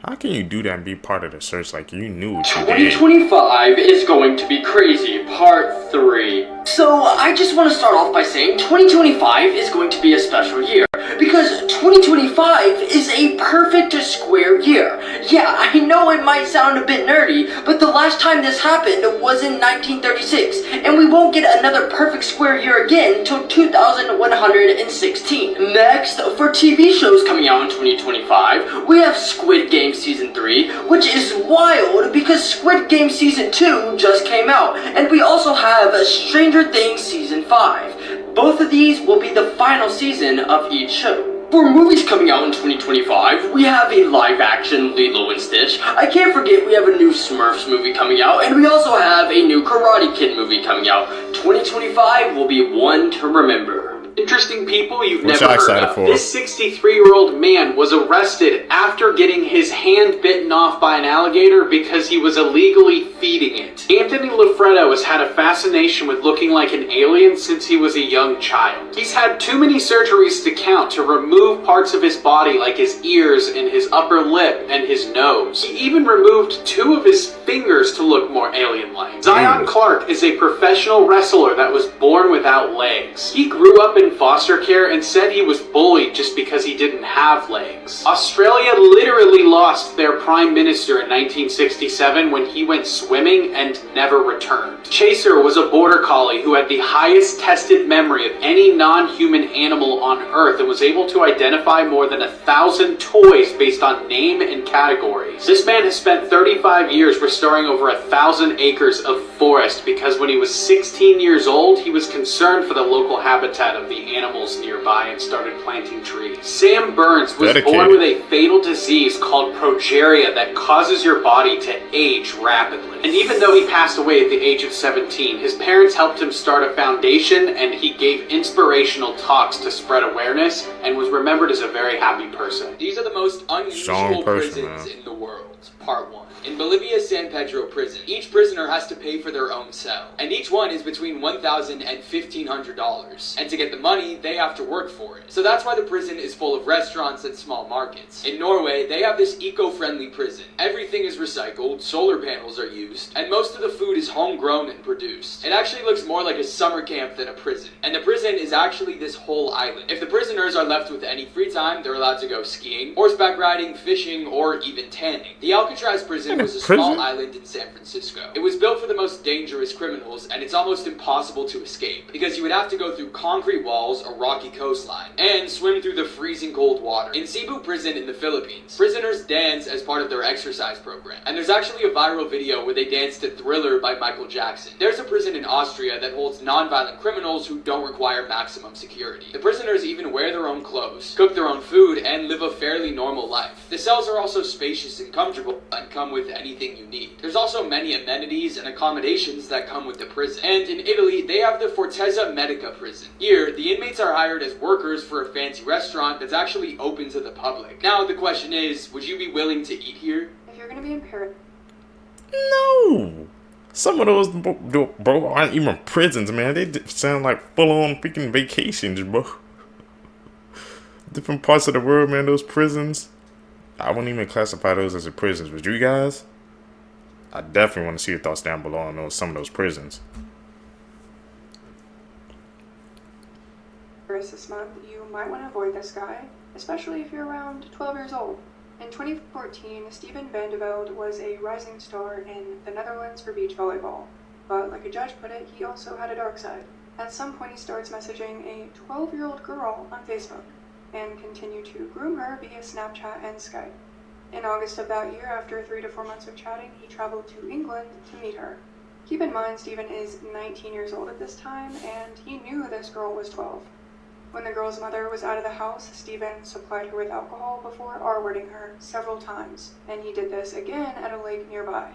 Speaker 3: How can you do that and be part of the search like you knew what you did?
Speaker 6: 2025 is going to be crazy, part 3. So I just want to start off by saying 2025 is going to be a special year, because 2025 is a perfect square year. Yeah, I know it might sound a bit nerdy, but the last time this happened was in 1936, and we won't get another perfect square year again till 2116. Next, for TV shows coming out in 2025, we have Squid Game Season 3, which is wild because Squid Game Season 2 just came out, and we also have Stranger Things Season 5. Both of these will be the final season of each show. For movies coming out in 2025, we have a live-action Lilo and Stitch. I can't forget we have a new Smurfs movie coming out, and we also have a new Karate Kid movie coming out. 2025 will be one to remember.
Speaker 4: Interesting people you've
Speaker 3: What's
Speaker 4: never
Speaker 3: y'all
Speaker 4: heard
Speaker 3: excited
Speaker 4: of.
Speaker 3: for?
Speaker 4: This 63-year-old man was arrested after getting his hand bitten off by an alligator because he was illegally feeding it. Anthony Lafredo has had a fascination with looking like an alien since he was a young child. He's had too many surgeries to count to remove parts of his body like his ears and his upper lip and his nose. He even removed 2 of his fingers to look more alien-like. Zion Clark is a professional wrestler that was born without legs. He grew up in foster care and said he was bullied just because he didn't have legs. Australia literally lost their prime minister in 1967 when he went swimming and never returned. Chaser was a border collie who had the highest tested memory of any non-human animal on Earth and was able to identify more than 1,000 toys based on name and categories. This man has spent 35 years restoring over 1,000 acres of forest because when he was 16 years old, he was concerned for the local habitat of the animals nearby and started planting trees. Sam Burns was born with a fatal disease called progeria that causes your body to age rapidly. And even though he passed away at the age of 17, his parents helped him start a foundation and he gave inspirational talks to spread awareness and was remembered as a very happy person. These are the most unusual prisons in the world. Part 1. In Bolivia's San Pedro prison, each prisoner has to pay for their own cell, and each one is between $1,000 and $1,500. And to get the money, they have to work for it. So that's why the prison is full of restaurants and small markets. In Norway, they have this eco-friendly prison. Everything is recycled, solar panels are used, and most of the food is homegrown and produced. It actually looks more like a summer camp than a prison. And the prison is actually this whole island. If the prisoners are left with any free time, they're allowed to go skiing, horseback riding, fishing, or even tanning. The Alcatraz prison was a small island in San Francisco. It was built for the most dangerous criminals, and it's almost impossible to escape, because you would have to go through concrete walls, a rocky coastline, and swim through the freezing cold water. In Cebu prison in the Philippines, prisoners dance as part of their exercise program, and there's actually a viral video where they dance to Thriller by Michael Jackson. There's a prison in Austria that holds non-violent criminals who don't require maximum security. The prisoners even wear their own clothes, cook their own food, and live a fairly normal life. The cells are also spacious and comfortable, and come with anything you need. There's also many amenities and accommodations that come with the prison. And in Italy, they have the Fortezza Medica prison. Here, the inmates are hired as workers for a fancy restaurant that's actually open to the public. Now, the question is, would you be willing to eat here?
Speaker 1: If you're gonna be in Paris...
Speaker 3: No! Some of those, bro, aren't even prisons, man. They sound like full-on freaking vacations, bro. Different parts of the world, man, those prisons. I wouldn't even classify those as a prisons. Would you guys? I definitely want to see your thoughts down below on some of those prisons.
Speaker 8: This month, you might want to avoid this guy, especially if you're around 12 years old. In 2014, Steven Vandevelde was a rising star in the Netherlands for beach volleyball. But like a judge put it, he also had a dark side. At some point, he starts messaging a 12-year-old girl on Facebook and continued to groom her via Snapchat and Skype. In August of that year, after 3 to 4 months of chatting, he traveled to England to meet her. Keep in mind, Steven is 19 years old at this time, and he knew this girl was 12. When the girl's mother was out of the house, Steven supplied her with alcohol before R-wording her several times, and he did this again at a lake nearby.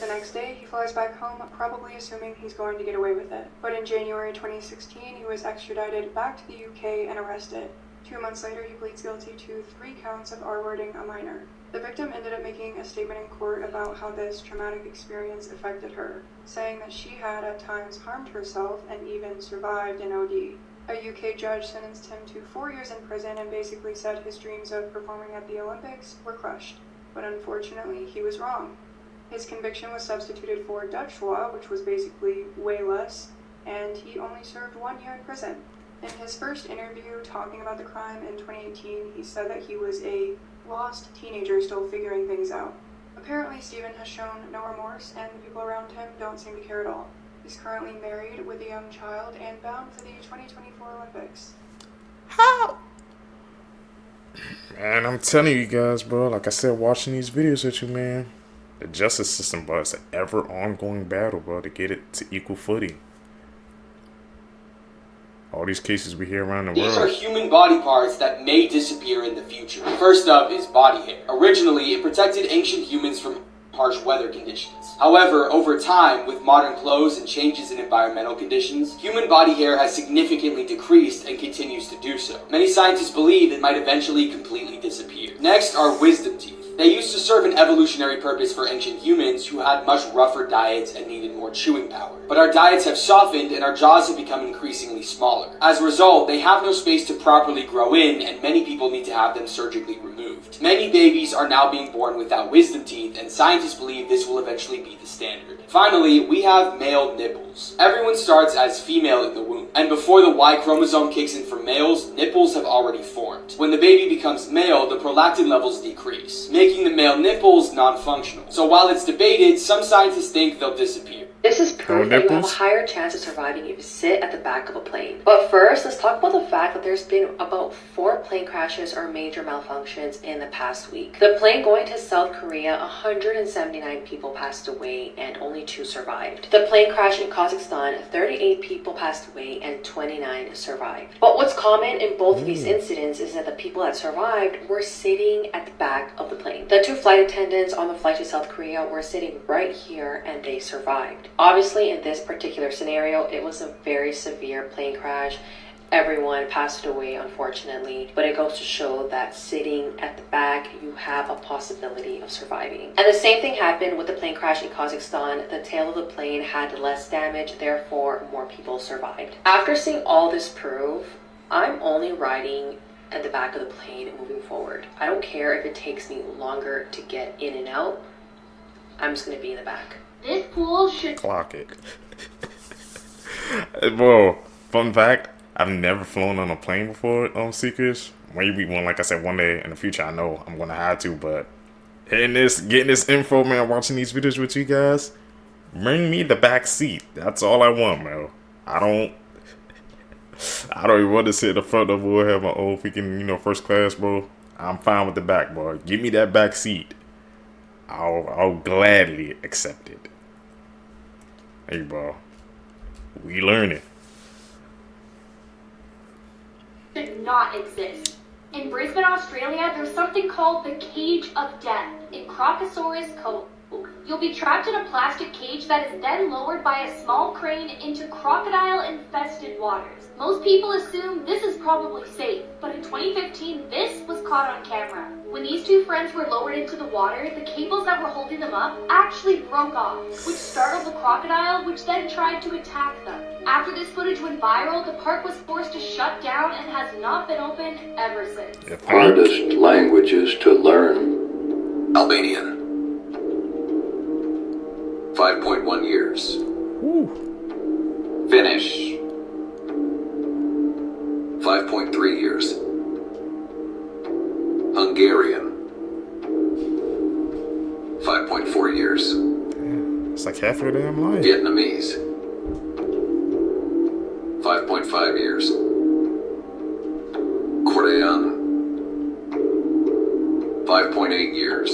Speaker 8: The next day, he flies back home, probably assuming he's going to get away with it. But in January 2016, he was extradited back to the UK and arrested. 2 months later, he pleads guilty to 3 counts of R-wording a minor. The victim ended up making a statement in court about how this traumatic experience affected her, saying that she had at times harmed herself and even survived an OD. A UK judge sentenced him to 4 years in prison and basically said his dreams of performing at the Olympics were crushed. But unfortunately, he was wrong. His conviction was substituted for Dutch law, which was basically way less, and he only served 1 year in prison. In his first interview talking about the crime in 2018, he said that he was a lost teenager still figuring things out. Apparently, Steven has shown no remorse, and the people around him don't seem to care at all. He's currently married with a young child and bound for the 2024 Olympics.
Speaker 3: How? Man, I'm telling you guys, bro, like I said, watching these videos with you, man, the justice system, bro, it's an ever ongoing battle, bro, to get it to equal footing. All these cases we hear around the world.
Speaker 6: These are human body parts that may disappear in the future. First up is body hair. Originally, it protected ancient humans from harsh weather conditions. However, over time, with modern clothes and changes in environmental conditions, human body hair has significantly decreased and continues to do so. Many scientists believe it might eventually completely disappear. Next are wisdom teeth. They used to serve an evolutionary purpose for ancient humans who had much rougher diets and needed more chewing power. But our diets have softened and our jaws have become increasingly smaller. As a result, they have no space to properly grow in, and many people need to have them surgically removed. Many babies are now being born without wisdom teeth, and scientists believe this will eventually be the standard. Finally, we have male nipples. Everyone starts as female in the womb, and before the Y chromosome kicks in for males, nipples have already formed. When the baby becomes male, the prolactin levels decrease, making the male nipples non-functional. So while it's debated, some scientists think they'll disappear.
Speaker 10: This is proof that you have a higher chance of surviving if you sit at the back of a plane. But first, let's talk about the fact that there's been about 4 plane crashes or major malfunctions in the past week. The plane going to South Korea, 179 people passed away and only 2 survived. The plane crash in Kazakhstan, 38 people passed away and 29 survived. But what's common in both of these incidents is that the people that survived were sitting at the back of the plane. The 2 flight attendants on the flight to South Korea were sitting right here and they survived. Obviously, in this particular scenario, it was a very severe plane crash. Everyone passed away, unfortunately, but it goes to show that sitting at the back, you have a possibility of surviving. And the same thing happened with the plane crash in Kazakhstan. The tail of the plane had less damage, therefore more people survived. After seeing all this proof, I'm only riding at the back of the plane moving forward. I don't care if it takes me longer to get in and out. I'm just gonna be in the back.
Speaker 9: This pool should
Speaker 3: clock it. Bro, fun fact, I've never flown on a plane before, Seekers. Maybe one, like I said, one day in the future, I know I'm gonna have to, but getting this info, man, watching these videos with you guys, bring me the back seat. That's all I want, man. I don't even want to sit in the front of boy, have my old freaking, first class, bro. I'm fine with the back, bro. Give me that back seat. I'll gladly accept it. Hey, bro. We learning.
Speaker 9: Should not exist. In Brisbane, Australia, there's something called the cage of death in Crocodile Cove. You'll be trapped in a plastic cage that is then lowered by a small crane into crocodile-infested waters. Most people assume this is probably safe, but in 2015, this was caught on camera. When these two friends were lowered into the water, the cables that were holding them up actually broke off, which startled the crocodile, which then tried to attack them. After this footage went viral, the park was forced to shut down and has not been open ever since.
Speaker 11: Hardest languages to learn. Albanian. 5.1 years.
Speaker 4: Finnish.
Speaker 11: 5.3 years. Hungarian. 5.4 years.
Speaker 3: It's like half of damn life.
Speaker 11: Vietnamese. 5.5 years. Korean. 5.8 years.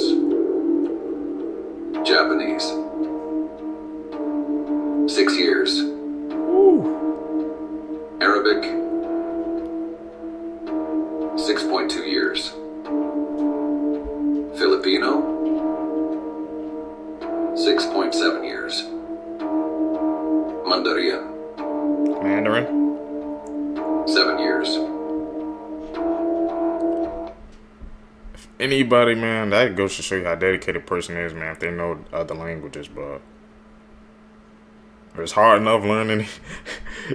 Speaker 11: Japanese. 6 years. Arabic. 6.2 years. Filipino. 6.7 years. Mandarin. 7 years.
Speaker 3: If anybody, man, that goes to show you how dedicated a person is, man, if they know other languages, but it's hard enough learning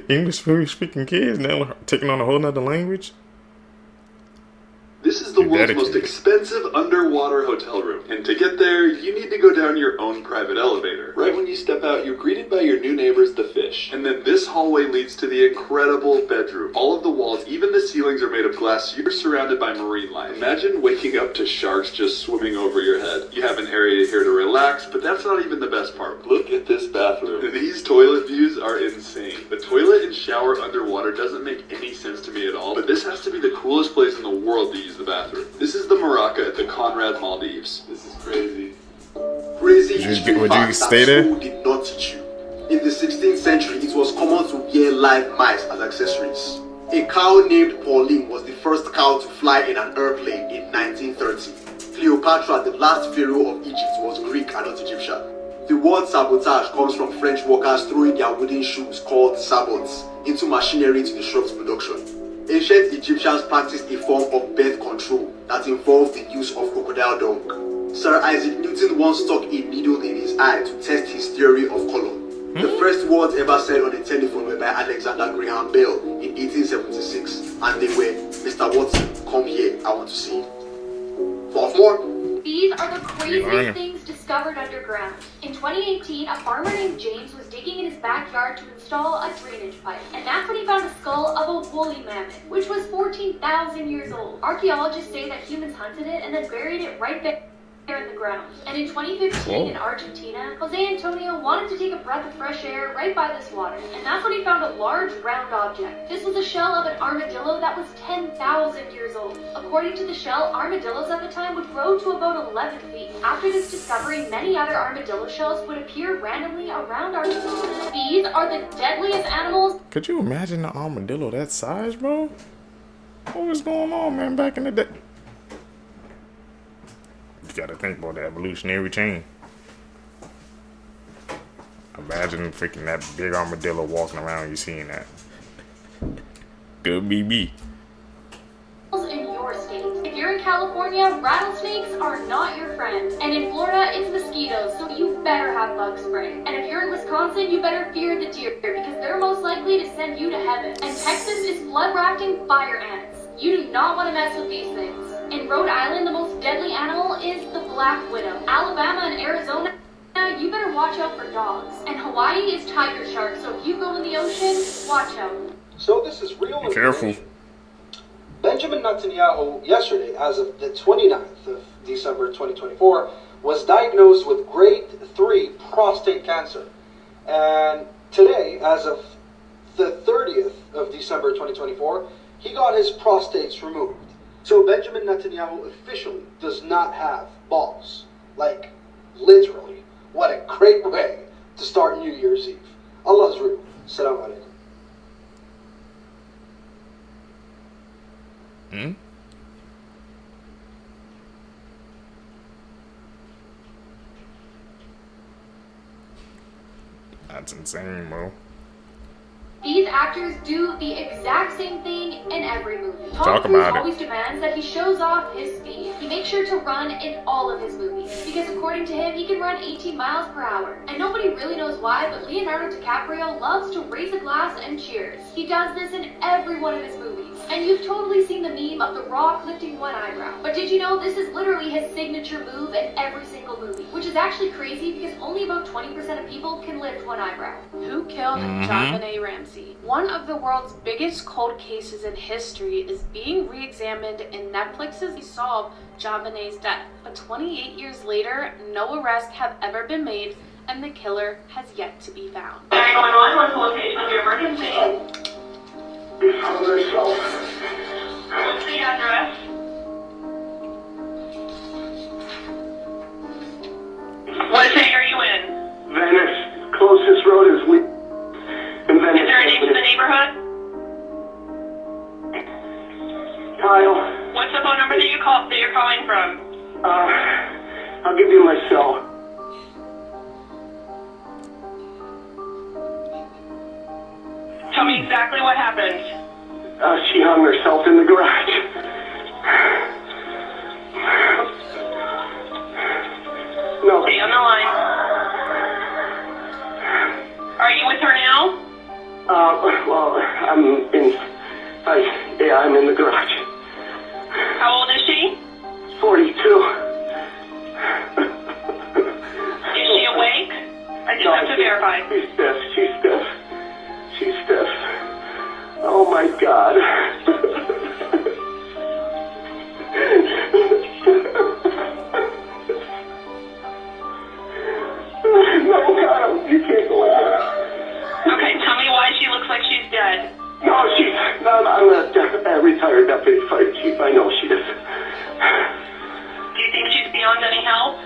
Speaker 3: English speaking kids, now taking on a whole nother language.
Speaker 17: This is the world's most expensive underwater hotel room, and to get there, you need to go down your own private elevator. Right when you step out, you're greeted by your new neighbors, the fish. And then this hallway leads to the incredible bedroom. All of the walls, even the ceilings, are made of glass. You're surrounded by marine life. Imagine waking up to sharks just swimming over your head. You have an area here to relax, but that's not even the best part. Look at this bathroom. These toilet views are insane. The toilet and shower underwater doesn't make any sense to me at all, but this has to be the coolest place in the world to use the bathroom. This is the Maraca at the Conrad Maldives. This is crazy.
Speaker 20: Crazy
Speaker 3: Would you stay there?
Speaker 20: School did not teach you. In the 16th century, it was common to wear live mice as accessories. A cow named Pauline was the first cow to fly in an airplane in 1930. Cleopatra, the last pharaoh of Egypt, was Greek and not Egyptian. The word sabotage comes from French workers throwing their wooden shoes, called sabots, into machinery to disrupt production. Ancient Egyptians practiced a form of birth control that involved the use of crocodile dung. Sir Isaac Newton once stuck a needle in his eye to test his theory of color. The first words ever said on the telephone were by Alexander Graham Bell in 1876, and they were, "Mr. Watson, come here, I want to see you." More?
Speaker 9: These are the craziest things discovered underground. In 2018, a farmer named James was digging in his backyard to install a drainage pipe, and that's when he found the skull of a woolly mammoth, which was 14,000 years old. Archaeologists say that humans hunted it and then buried it right there in the ground. And in 2015 in Argentina, Jose Antonio wanted to take a breath of fresh air right by this water, and that's when he found a large round object. This was a shell of an armadillo that was 10,000 years old. According to the shell, armadillos at the time would grow to about 11 feet. After this discovery, many other armadillo shells would appear randomly around Argentina. These are the deadliest animals.
Speaker 3: Could you imagine the armadillo that size, bro? What was going on, man, back in the day? You gotta think about the evolutionary chain. Imagine freaking that big armadillo walking around, you seeing that. Good BB.
Speaker 9: In your state. If you're in California, rattlesnakes are not your friend. And in Florida, it's mosquitoes, so you better have bug spray. And if you're in Wisconsin, you better fear the deer, because they're most likely to send you to heaven. And Texas is flood rafting fire ants. You do not want to mess with these things. In Rhode Island, the most deadly animal is the black widow. Alabama and Arizona, you better watch out for dogs. And Hawaii is tiger shark, so if you go in the ocean, watch out.
Speaker 21: So this is real.
Speaker 3: Be careful.
Speaker 21: Benjamin Netanyahu, yesterday, as of the 29th of December 2024, was diagnosed with grade 3 prostate cancer. And today, as of the 30th of December 2024, he got his prostates removed. So Benjamin Netanyahu officially does not have balls. Like, literally. What a great way to start New Year's Eve. Allah's real. Assalamu alaikum.
Speaker 3: That's insane, bro.
Speaker 9: These actors do the exact same thing in every movie.
Speaker 3: Talk
Speaker 9: Tom Cruise
Speaker 3: about it.
Speaker 9: always demands that he shows off his speed. He makes sure to run in all of his movies, because according to him, he can run 18 miles per hour. And nobody really knows why, but Leonardo DiCaprio loves to raise a glass and cheers. He does this in every one of his movies. And you've totally seen the meme of The Rock lifting one eyebrow. But did you know this is literally his signature move in every single movie? Which is actually crazy because only about 20% of people can lift one eyebrow.
Speaker 1: Who killed JonBenet Ramsey? One of the world's biggest cold cases in history is being re-examined in Netflix's Solve JonBenet's death. But 28 years later, no arrests have ever been made and the killer has yet to be found.
Speaker 2: 911, what's the location of your emergency? What's the address? What city are you in?
Speaker 5: Venice. Closest road is in Venice.
Speaker 2: Is there a name to the neighborhood?
Speaker 5: Kyle.
Speaker 2: What's the phone number that you're calling from?
Speaker 5: I'll give you my cell.
Speaker 2: Tell me exactly what happened.
Speaker 5: She hung herself in the garage. No.
Speaker 2: Stay on the line. Are you with her now?
Speaker 5: Well, I'm in the garage.
Speaker 2: How old is she?
Speaker 5: 42.
Speaker 2: Is she awake? I just have to verify.
Speaker 5: She's stiff. Oh my God. No, Kyle, you can't go in there.
Speaker 2: Okay, tell me why she looks like she's dead.
Speaker 5: No, I'm a retired deputy fire chief. I know she is.
Speaker 2: Do you think she's beyond any help?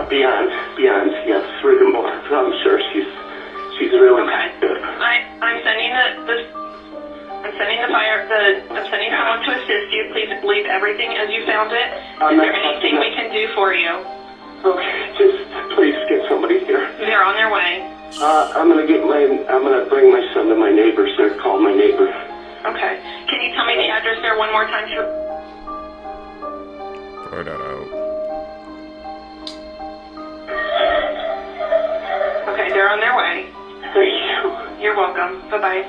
Speaker 5: Beyond, yes, rigmarole. I'm sure she's really good.
Speaker 2: I'm sending I'm sending someone to assist you. Please leave everything as you found it. Is there anything we can do for you?
Speaker 5: Okay, just please get somebody here.
Speaker 2: They're on their way.
Speaker 5: I'm gonna bring my son to my neighbor's there, call my neighbor.
Speaker 2: Okay. Can you tell me the address there one more time?
Speaker 3: Throw that out.
Speaker 2: Okay, they're on their way.
Speaker 5: Thank you.
Speaker 2: You're welcome. Bye-bye.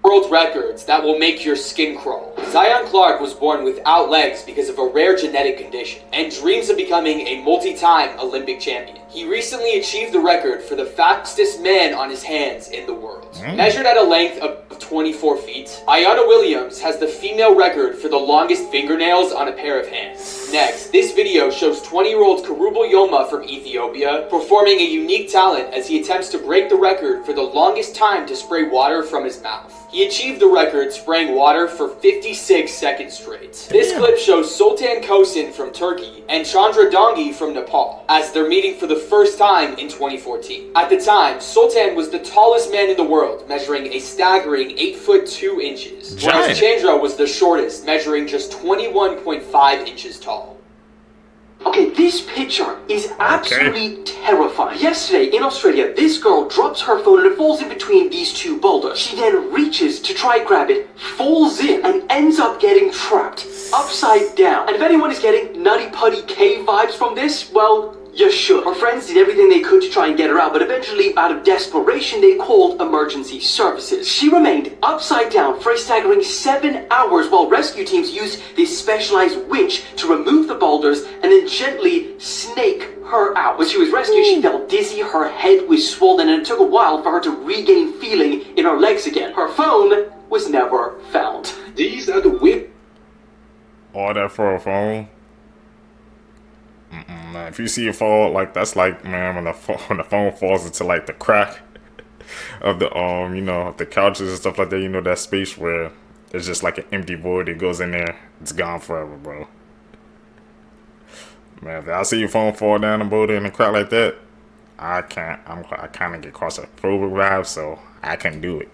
Speaker 6: World records that will make your skin crawl. Zion Clark was born without legs because of a rare genetic condition and dreams of becoming a multi-time Olympic champion. He recently achieved the record for the fastest man on his hands in the world. Measured at a length of 24 feet, Ayana Williams has the female record for the longest fingernails on a pair of hands. Next, this video shows 20-year-old Karubal Yoma from Ethiopia performing a unique talent as he attempts to break the record for the longest time to spray water from his mouth. He achieved the record spraying water for 56 seconds straight. This clip shows Sultan Kosin from Turkey and Chandra Dongi from Nepal as they're meeting for the first time in 2014. At the time, Sultan was the tallest man in the world, measuring a staggering 8 foot 2 inches, whereas Chandra was the shortest, measuring just 21.5 inches tall. Okay, this picture is absolutely terrifying. Yesterday in Australia, this girl drops her phone and it falls in between these two boulders. She then reaches to try grab it, falls in, and ends up getting trapped upside down. And if anyone is getting Nutty Putty cave vibes from this, well, you should. Her friends did everything they could to try and get her out, but eventually, out of desperation, they called emergency services. She remained upside down for a staggering 7 hours while rescue teams used this specialized winch to remove the boulders and then gently snake her out. When she was rescued, she felt dizzy, her head was swollen, and it took a while for her to regain feeling in her legs again. Her phone was never found.
Speaker 5: These are the
Speaker 3: All that for a phone? Man, if you see a fall, like, that's like, man, when the phone falls into like the crack of the you know, the couches and stuff like that, you know, that space where there's just like an empty void that goes in there, it's gone forever, bro. Man, if I see your phone fall down the boulder in a crack like that, I kind of get claustrophobic vibes, so I can't do it.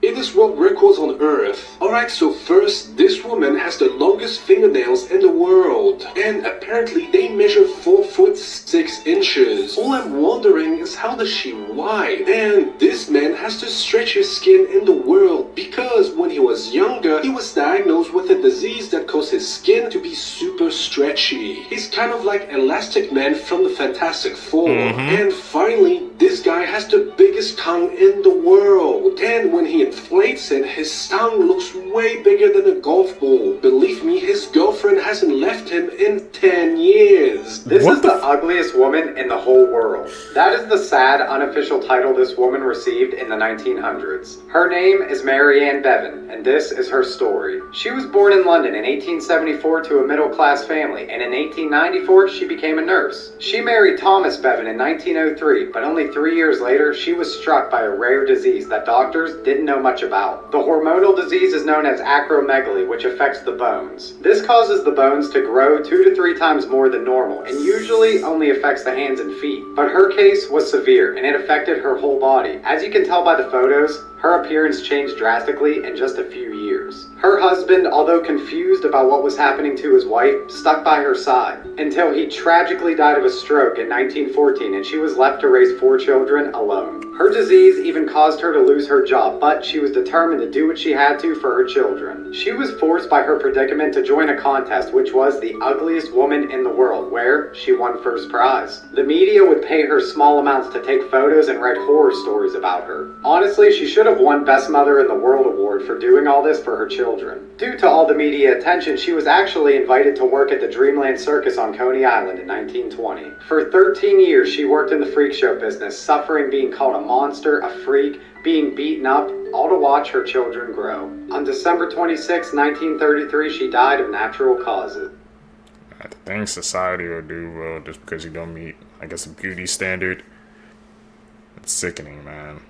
Speaker 12: Guinness World Records on Earth. Alright, so first, this woman has the longest fingernails in the world. And apparently they measure 4 foot 6 inches. All I'm wondering is how does she wipe? And this man has the stretchiest skin in the world because when he was younger, he was diagnosed with a disease that caused his skin to be super stretchy. He's kind of like Elastic Man from the Fantastic Four. And finally, this guy has the biggest tongue in the world. And when he inflates it, his tongue looks way bigger than a golf ball. Believe me, his girlfriend hasn't left him in 10 years.
Speaker 13: This is the ugliest woman in the whole world. That is the sad, unofficial title this woman received in the 1900s. Her name is Ann Bevan, and this is her story. She was born in London in 1874 to a middle-class family, and in 1894 she became a nurse. She married Thomas Bevan in 1903, but only 3 years later she was struck by a rare disease that doctors didn't know much about. The hormonal disease is known as acromegaly, which affects the bones. This causes the bones to grow 2 to 3 times more than normal, and usually only affects the hands and feet. But her case was severe, and it affected her whole body. As you can tell by the photos, her appearance changed drastically in just a few years. Her husband, although confused about what was happening to his wife, stuck by her side until he tragically died of a stroke in 1914, and she was left to raise 4 children alone. Her disease even caused her to lose her job, but she was determined to do what she had to for her children. She was forced by her predicament to join a contest, which was the ugliest woman in the world, where she won first prize. The media would pay her small amounts to take photos and write horror stories about her. Honestly, she should have won Best Mother in the World award for doing all this for her children. Due to all the media attention, she was actually invited to work at the Dreamland Circus on Coney Island in 1920. For 13 years, she worked in the freak show business, suffering being called a monster, a freak, being beaten up, all to watch her children grow. On December 26, 1933, she died of natural causes.
Speaker 3: The thing society will do, bro, just because you don't meet, I guess, a beauty standard. It's sickening, man.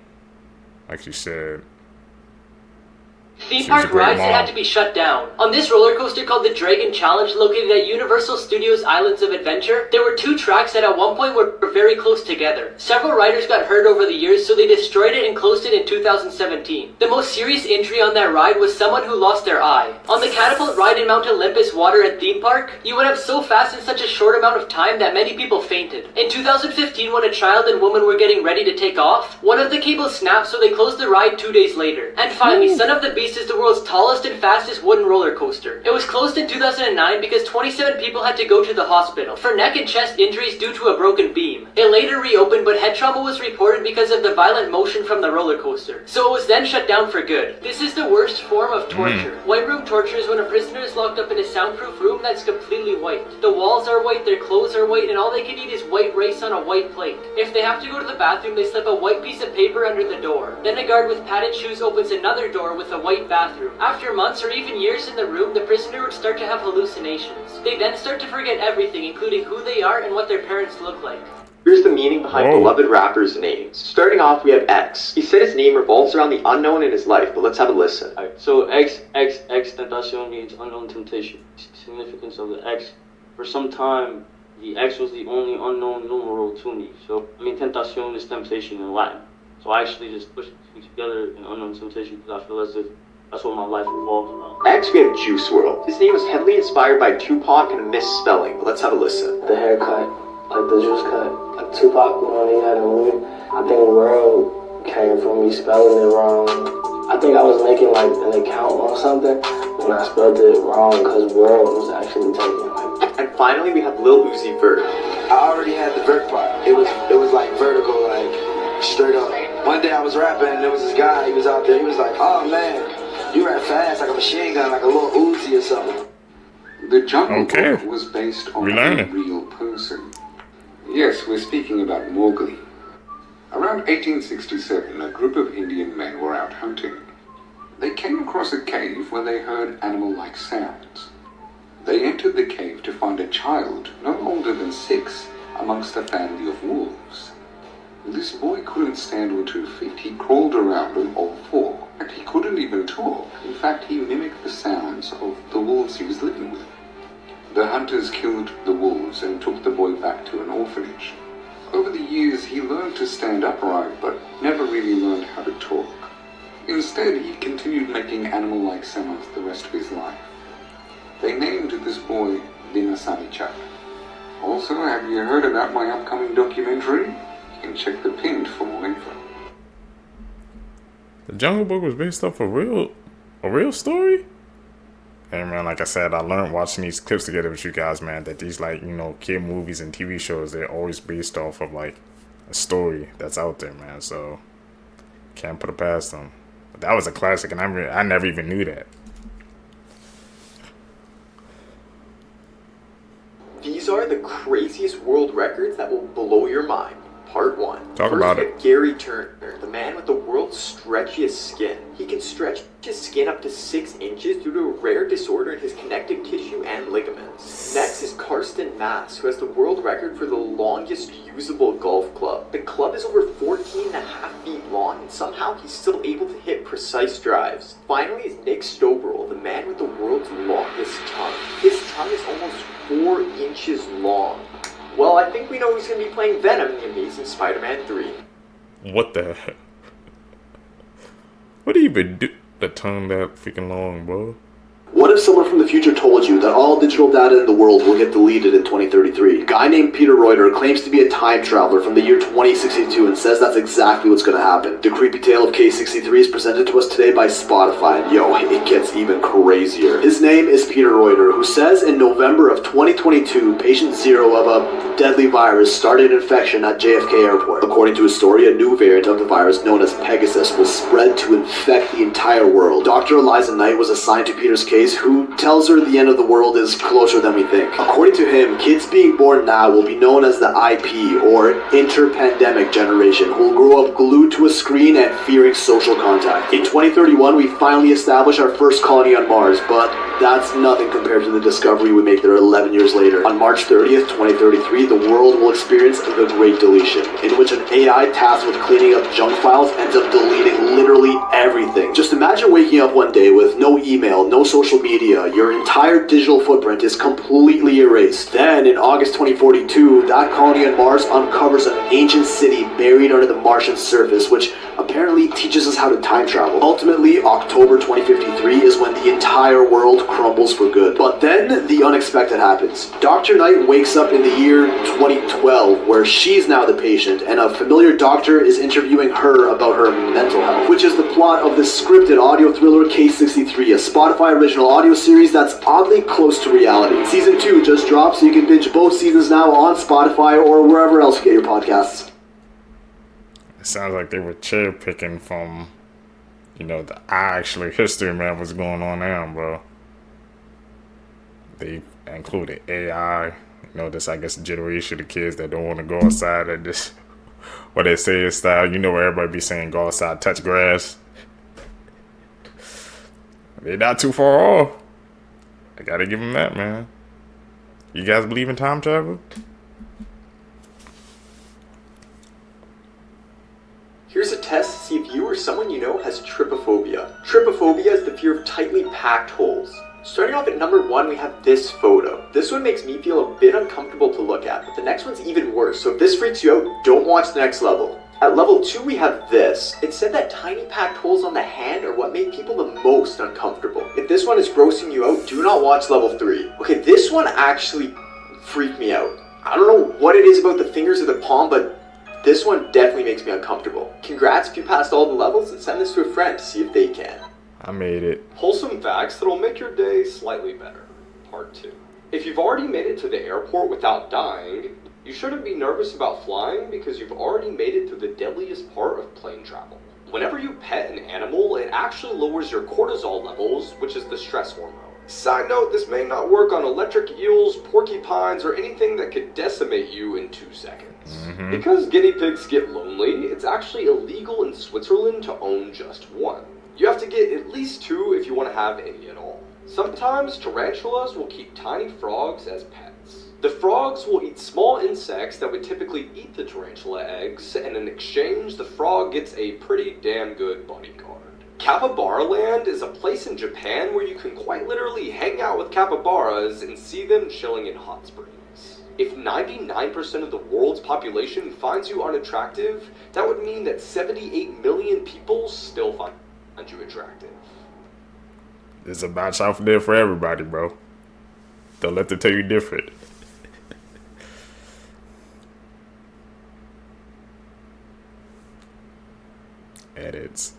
Speaker 3: Like you said.
Speaker 19: Theme park rides that had to be shut down. On this roller coaster called the Dragon Challenge, located at Universal Studios Islands of Adventure, there were 2 tracks that at one point were very close together. Several riders got hurt over the years, so they destroyed it and closed it in 2017. The most serious injury on that ride was someone who lost their eye. On the catapult ride in Mount Olympus Water and Theme Park, you went up so fast in such a short amount of time that many people fainted. In 2015, when a child and woman were getting ready to take off, one of the cables snapped, so they closed the ride 2 days later. And finally, Son of the Beast is the world's tallest and fastest wooden roller coaster. It was closed in 2009 because 27 people had to go to the hospital for neck and chest injuries due to a broken beam. It later reopened, but head trauma was reported because of the violent motion from the roller coaster. So it was then shut down for good. This is the worst form of torture. White room torture is when a prisoner is locked up in a soundproof room that's completely white. The walls are white, their clothes are white, and all they can eat is white rice on a white plate. If they have to go to the bathroom, they slip a white piece of paper under the door. Then a guard with padded shoes opens another door with a white bathroom. After months or even years in the room, the prisoner would start to have hallucinations. They then start to forget everything, including who they are and what their parents look like.
Speaker 23: Here's the meaning behind beloved rapper's names. Starting off, we have X. He said his name revolves around the unknown in his life, but let's have a listen.
Speaker 14: Alright, so X Tentacion means unknown temptation. Significance of the X. For some time, the X was the only unknown numeral to me. So, Tentacion is temptation in Latin. So I actually just pushed the two together in unknown temptation because I feel as if that's what my life revolves around.
Speaker 23: Next, we have Juice WRLD. His name was heavily inspired by Tupac and a misspelling, but let's have a listen.
Speaker 18: The haircut, like the juice cut, like Tupac when he had a movie. I think WRLD came from me spelling it wrong. I think I was making like an account or something, and I spelled it wrong because WRLD was actually taken.
Speaker 23: And finally, we have Lil Uzi Vert.
Speaker 22: I already had the vert part. It was like vertical, like straight up. One day I was rapping and there was this guy, he was out there, he was like, oh man, you rap fast like a machine gun, like a little Uzi or something.
Speaker 26: The Jungle Book was based on a real person. Yes, we're speaking about Mowgli. Around 1867, a group of Indian men were out hunting. They came across a cave where they heard animal-like sounds. They entered the cave to find a child, no older than 6, amongst a family of wolves. This boy couldn't stand on 2 feet. He crawled around on all 4, and he couldn't even talk. In fact, he mimicked the sounds of the wolves he was living with. The hunters killed the wolves and took the boy back to an orphanage. Over the years, he learned to stand upright, but never really learned how to talk. Instead, he continued making animal-like sounds the rest of his life. They named this boy Vinasanichak. Also, have you heard about my upcoming documentary? You can check the pinned for more info.
Speaker 3: The Jungle Book was based off a real story? Hey man, like I said, I learned watching these clips together with you guys, man, that these, like, you know, kid movies and TV shows, they're always based off of like a story that's out there, man. So can't put it past them. But that was a classic, and I never even knew that.
Speaker 7: These are the craziest world records that will blow your mind. Part 1.
Speaker 3: Talk about it.
Speaker 7: Gary Turner, the man with the world's stretchiest skin. He can stretch his skin up to 6 inches due to a rare disorder in his connective tissue and ligaments. Next is Karsten Mass, who has the world record for the longest usable golf club. The club is over 14.5 feet long, and somehow he's still able to hit precise drives. Finally is Nick Stoberl, the man with the world's longest tongue. His tongue is almost 4 inches long. Well, I think we know who's going to be playing Venom in The Amazing Spider-Man 3.
Speaker 3: What the heck? What do you even do? The tongue that freaking long, bro?
Speaker 20: What if someone from the future told you that all digital data in the world will get deleted in 2033? A guy named Peter Reuter claims to be a time traveler from the year 2062 and says that's exactly what's going to happen. The creepy tale of K63 is presented to us today by Spotify, and yo, it gets even crazier. His name is Peter Reuter, who says in November of 2022, patient 0 of a deadly virus started an infection at JFK Airport. According to his story, a new variant of the virus known as Pegasus will spread to infect the entire world. Dr. Eliza Knight was assigned to Peter's case, who tells her the end of the world is closer than we think. According to him, kids being born now will be known as the IP, or interpandemic generation, who will grow up glued to a screen and fearing social contact. In 2031, we finally establish our first colony on Mars, but that's nothing compared to the discovery we make there 11 years later. On March 30th, 2033, the world will experience the Great Deletion, in which an AI tasked with cleaning up junk files ends up deleting literally everything. Just imagine waking up one day with no email, no social media, your entire digital footprint is completely erased. Then, in August 2042, that colony on Mars uncovers an ancient city buried under the Martian surface, which apparently teaches us how to time travel. Ultimately, October 2053 is when the entire world crumbles for good. But then, the unexpected happens. Dr. Knight wakes up in the year 2012, where she's now the patient, and a familiar doctor is interviewing her about her mental health, which is the plot of the scripted audio thriller K63, a Spotify original audio series that's oddly close to reality. Season 2 just dropped, so you can binge both seasons now on Spotify or wherever else you get your podcasts.
Speaker 3: It sounds like they were cherry picking from, you know, the actual history, man, what's going on now, bro. They included AI, you know, this, I guess, generation of kids that don't want to go outside and just, what they say is style, you know, where everybody be saying go outside, touch grass. They're not too far off. I gotta give them that, man. You guys believe in time travel?
Speaker 7: Here's a test to see if you or someone you know has trypophobia. Trypophobia is the fear of tightly packed holes. Starting off at number 1, we have this photo. This one makes me feel a bit uncomfortable to look at, but the next one's even worse, so if this freaks you out, don't watch the next level. At level 2, we have this. It said that tiny packed holes on the hand are what make people the most uncomfortable. If this one is grossing you out, do not watch level 3. Okay, this one actually freaked me out. I don't know what it is about the fingers of the palm, but this one definitely makes me uncomfortable. Congrats if you passed all the levels, and send this to a friend to see if they can.
Speaker 3: I made it.
Speaker 8: Wholesome facts that'll make your day slightly better. Part 2. If you've already made it to the airport without dying, you shouldn't be nervous about flying because you've already made it through the deadliest part of plane travel. Whenever you pet an animal, it actually lowers your cortisol levels, which is the stress hormone. Side note, this may not work on electric eels, porcupines, or anything that could decimate you in 2 seconds. Because guinea pigs get lonely, it's actually illegal in Switzerland to own just one. You have to get at least 2 if you want to have any at all. Sometimes tarantulas will keep tiny frogs as pets. The frogs will eat small insects that would typically eat the tarantula eggs, and in exchange, the frog gets a pretty damn good bodyguard. Capybara Land is a place in Japan where you can quite literally hang out with capybaras and see them chilling in hot springs. If 99% of the world's population finds you unattractive, that would mean that 78 million people still find you. find you attractive.
Speaker 3: There's a match out there for everybody, bro. Don't let them tell you different. Edits.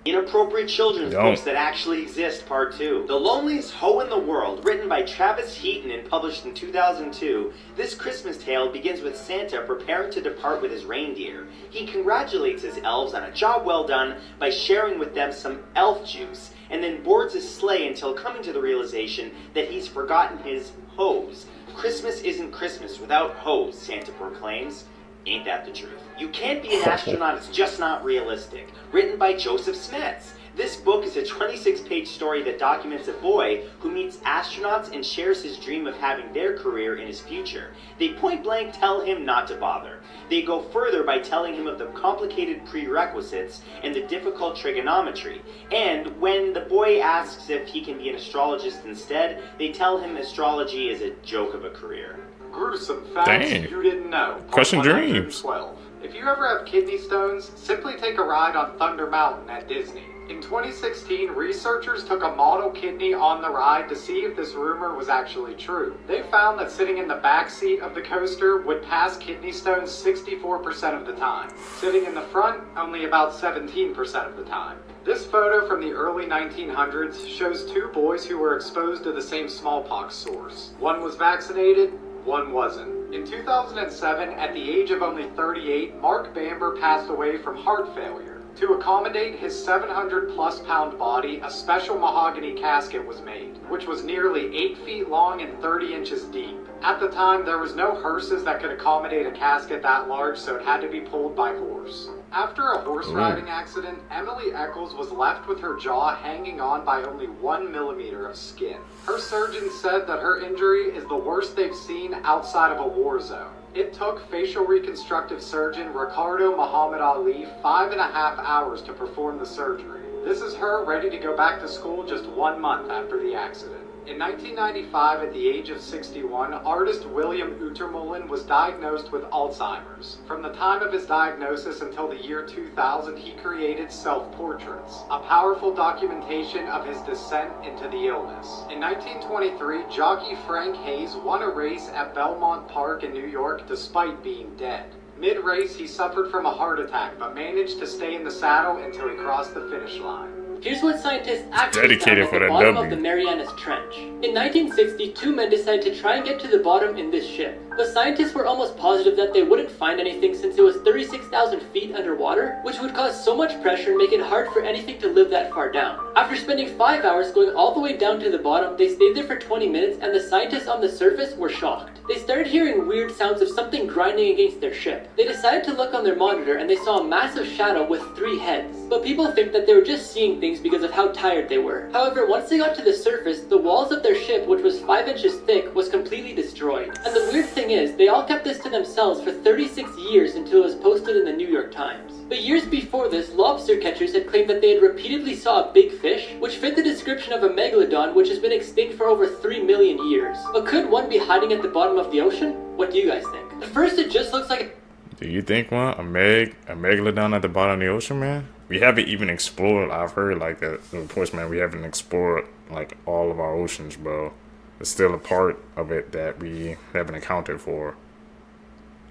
Speaker 4: Inappropriate children's books that actually exist, Part 2. The Loneliest Hoe in the World, written by Travis Heaton and published in 2002, this Christmas tale begins with Santa preparing to depart with his reindeer. He congratulates his elves on a job well done by sharing with them some elf juice, and then boards his sleigh until coming to the realization that he's forgotten his hose. Christmas isn't Christmas without hose, Santa proclaims. Ain't that the truth? You Can't Be an Astronaut, It's Just Not Realistic, written by Joseph Smets. This book is a 26-page story that documents a boy who meets astronauts and shares his dream of having their career in his future. They point blank tell him not to bother. They go further by telling him of the complicated prerequisites and the difficult trigonometry. And when the boy asks if he can be an astrologist instead, they tell him astrology is a joke of a career.
Speaker 13: Gruesome facts you didn't know.
Speaker 3: Crushing dreams.
Speaker 13: 12. If you ever have kidney stones, simply take a ride on Thunder Mountain at Disney. In 2016, researchers took a model kidney on the ride to see if this rumor was actually true. They found that sitting in the back seat of the coaster would pass kidney stones 64% of the time. Sitting in the front, only about 17% of the time. This photo from the early 1900s shows two boys who were exposed to the same smallpox source. One was vaccinated, one wasn't. In 2007, at the age of only 38, Mark Bamber passed away from heart failure. To accommodate his 700-plus pound body, a special mahogany casket was made, which was nearly 8 feet long and 30 inches deep. At the time, there was no hearses that could accommodate a casket that large, so it had to be pulled by horse. After a horse riding accident, Emily Eccles was left with her jaw hanging on by only 1 millimeter of skin. Her surgeon said that her injury is the worst they've seen outside of a war zone. It took facial reconstructive surgeon Ricardo Muhammad Ali 5.5 hours to perform the surgery. This is her ready to go back to school just 1 month after the accident. In 1995, at the age of 61, artist William Utermohlen was diagnosed with Alzheimer's. From the time of his diagnosis until the year 2000, he created self-portraits, a powerful documentation of his descent into the illness. In 1923, jockey Frank Hayes won a race at Belmont Park in New York despite being dead. Mid-race, he suffered from a heart attack, but managed to stay in the saddle until he crossed the finish line.
Speaker 19: Here's what scientists actually found at the bottom of the Marianas Trench. In 1960, 2 men decided to try and get to the bottom in this ship. The scientists were almost positive that they wouldn't find anything since it was 36,000 feet underwater, which would cause so much pressure and make it hard for anything to live that far down. After spending 5 hours going all the way down to the bottom, they stayed there for 20 minutes and the scientists on the surface were shocked. They started hearing weird sounds of something grinding against their ship. They decided to look on their monitor and they saw a massive shadow with 3 heads. But people think that they were just seeing things because of how tired they were. However, once they got to the surface, the walls of their ship, which was 5 inches thick, was completely destroyed. And the weird thing is, they all kept this to themselves for 36 years until it was posted in the New York Times. But years before this, lobster catchers had claimed that they had repeatedly saw a big fish, which fit the description of a megalodon which has been extinct for over 3 million years. But could one be hiding at the bottom of the ocean? What do you guys think? At first it just looks like
Speaker 3: Do you think one? A megalodon at the bottom of the ocean, man? We haven't even explored, I've heard like the reports, man, we haven't explored like all of our oceans, bro. It's still a part of it that we haven't accounted for.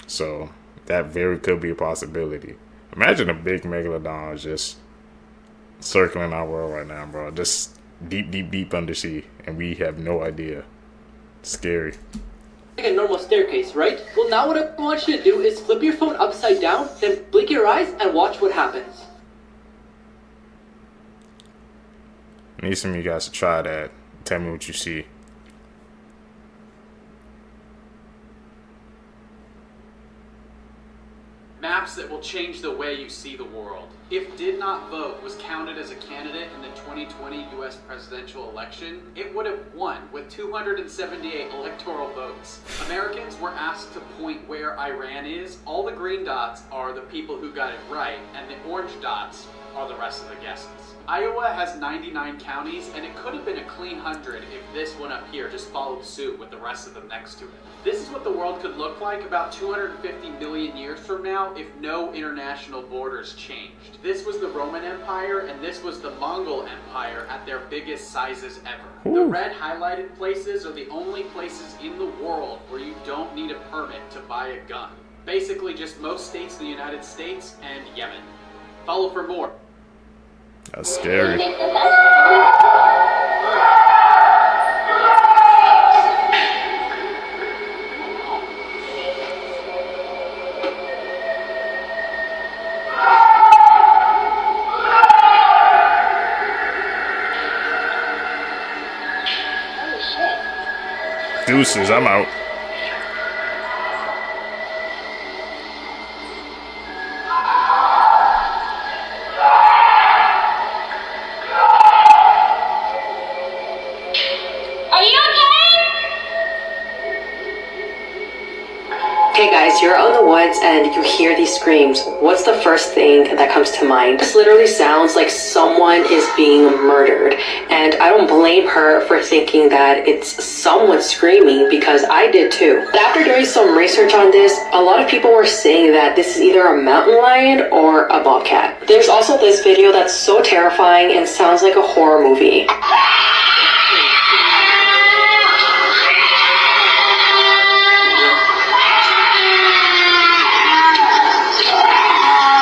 Speaker 3: So that very could be a possibility. Imagine a big megalodon just circling our world right now, bro. Just deep, deep, deep undersea, and we have no idea. Scary.
Speaker 19: like a normal staircase, right? Well, now what I want you to do is flip your phone upside down, then blink your eyes and watch what happens.
Speaker 3: I need some of you guys to try that. Tell me what you see.
Speaker 10: Maps that will change the way you see the world. If Did Not Vote was counted as a candidate in the 2020 US presidential election, it would have won with 278 electoral votes. Americans were asked to point where Iran is. All the green dots are the people who got it right, and the orange dots are the rest of the guesses. Iowa has 99 counties, and it could have been a clean 100 if this one up here just followed suit with the rest of them next to it. This is what the world could look like about 250 million years from now if no international borders changed. This was the Roman Empire, and this was the Mongol Empire at their biggest sizes ever. The red highlighted places are the only places in the world where you don't need a permit to buy a gun. Basically just most states in the United States and Yemen. Follow for more.
Speaker 3: That's scary. Deuces, I'm out.
Speaker 2: Hey guys, you're out in the woods and you hear these screams. What's the first thing that comes to mind? This literally sounds like someone is being murdered. And I don't blame her for thinking that it's someone screaming, because I did too. But after doing some research on this, a lot of people were saying that this is either a mountain lion or a bobcat. There's also this video that's so terrifying and sounds like a horror movie.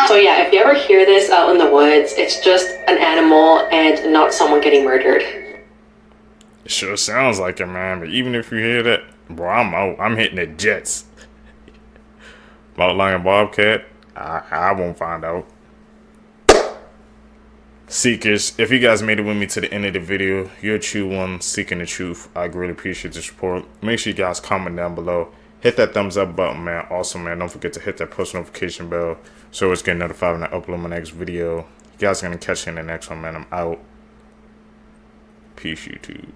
Speaker 2: So yeah, if you ever hear this out in the woods, it's just an animal and not someone getting murdered.
Speaker 3: It sure sounds like it, man. But even if you hear that, bro, I'm out. I'm hitting the jets. About lion bobcat, I won't find out. Seekers, if you guys made it with me to the end of the video, you're a true one seeking the truth. I really appreciate the support. Make sure you guys comment down below. Hit that thumbs up button, man. Also, man, don't forget to hit that post notification bell so it's getting notified when I upload my next video. You guys are going to catch you in the next one, man. I'm out. Peace, YouTube.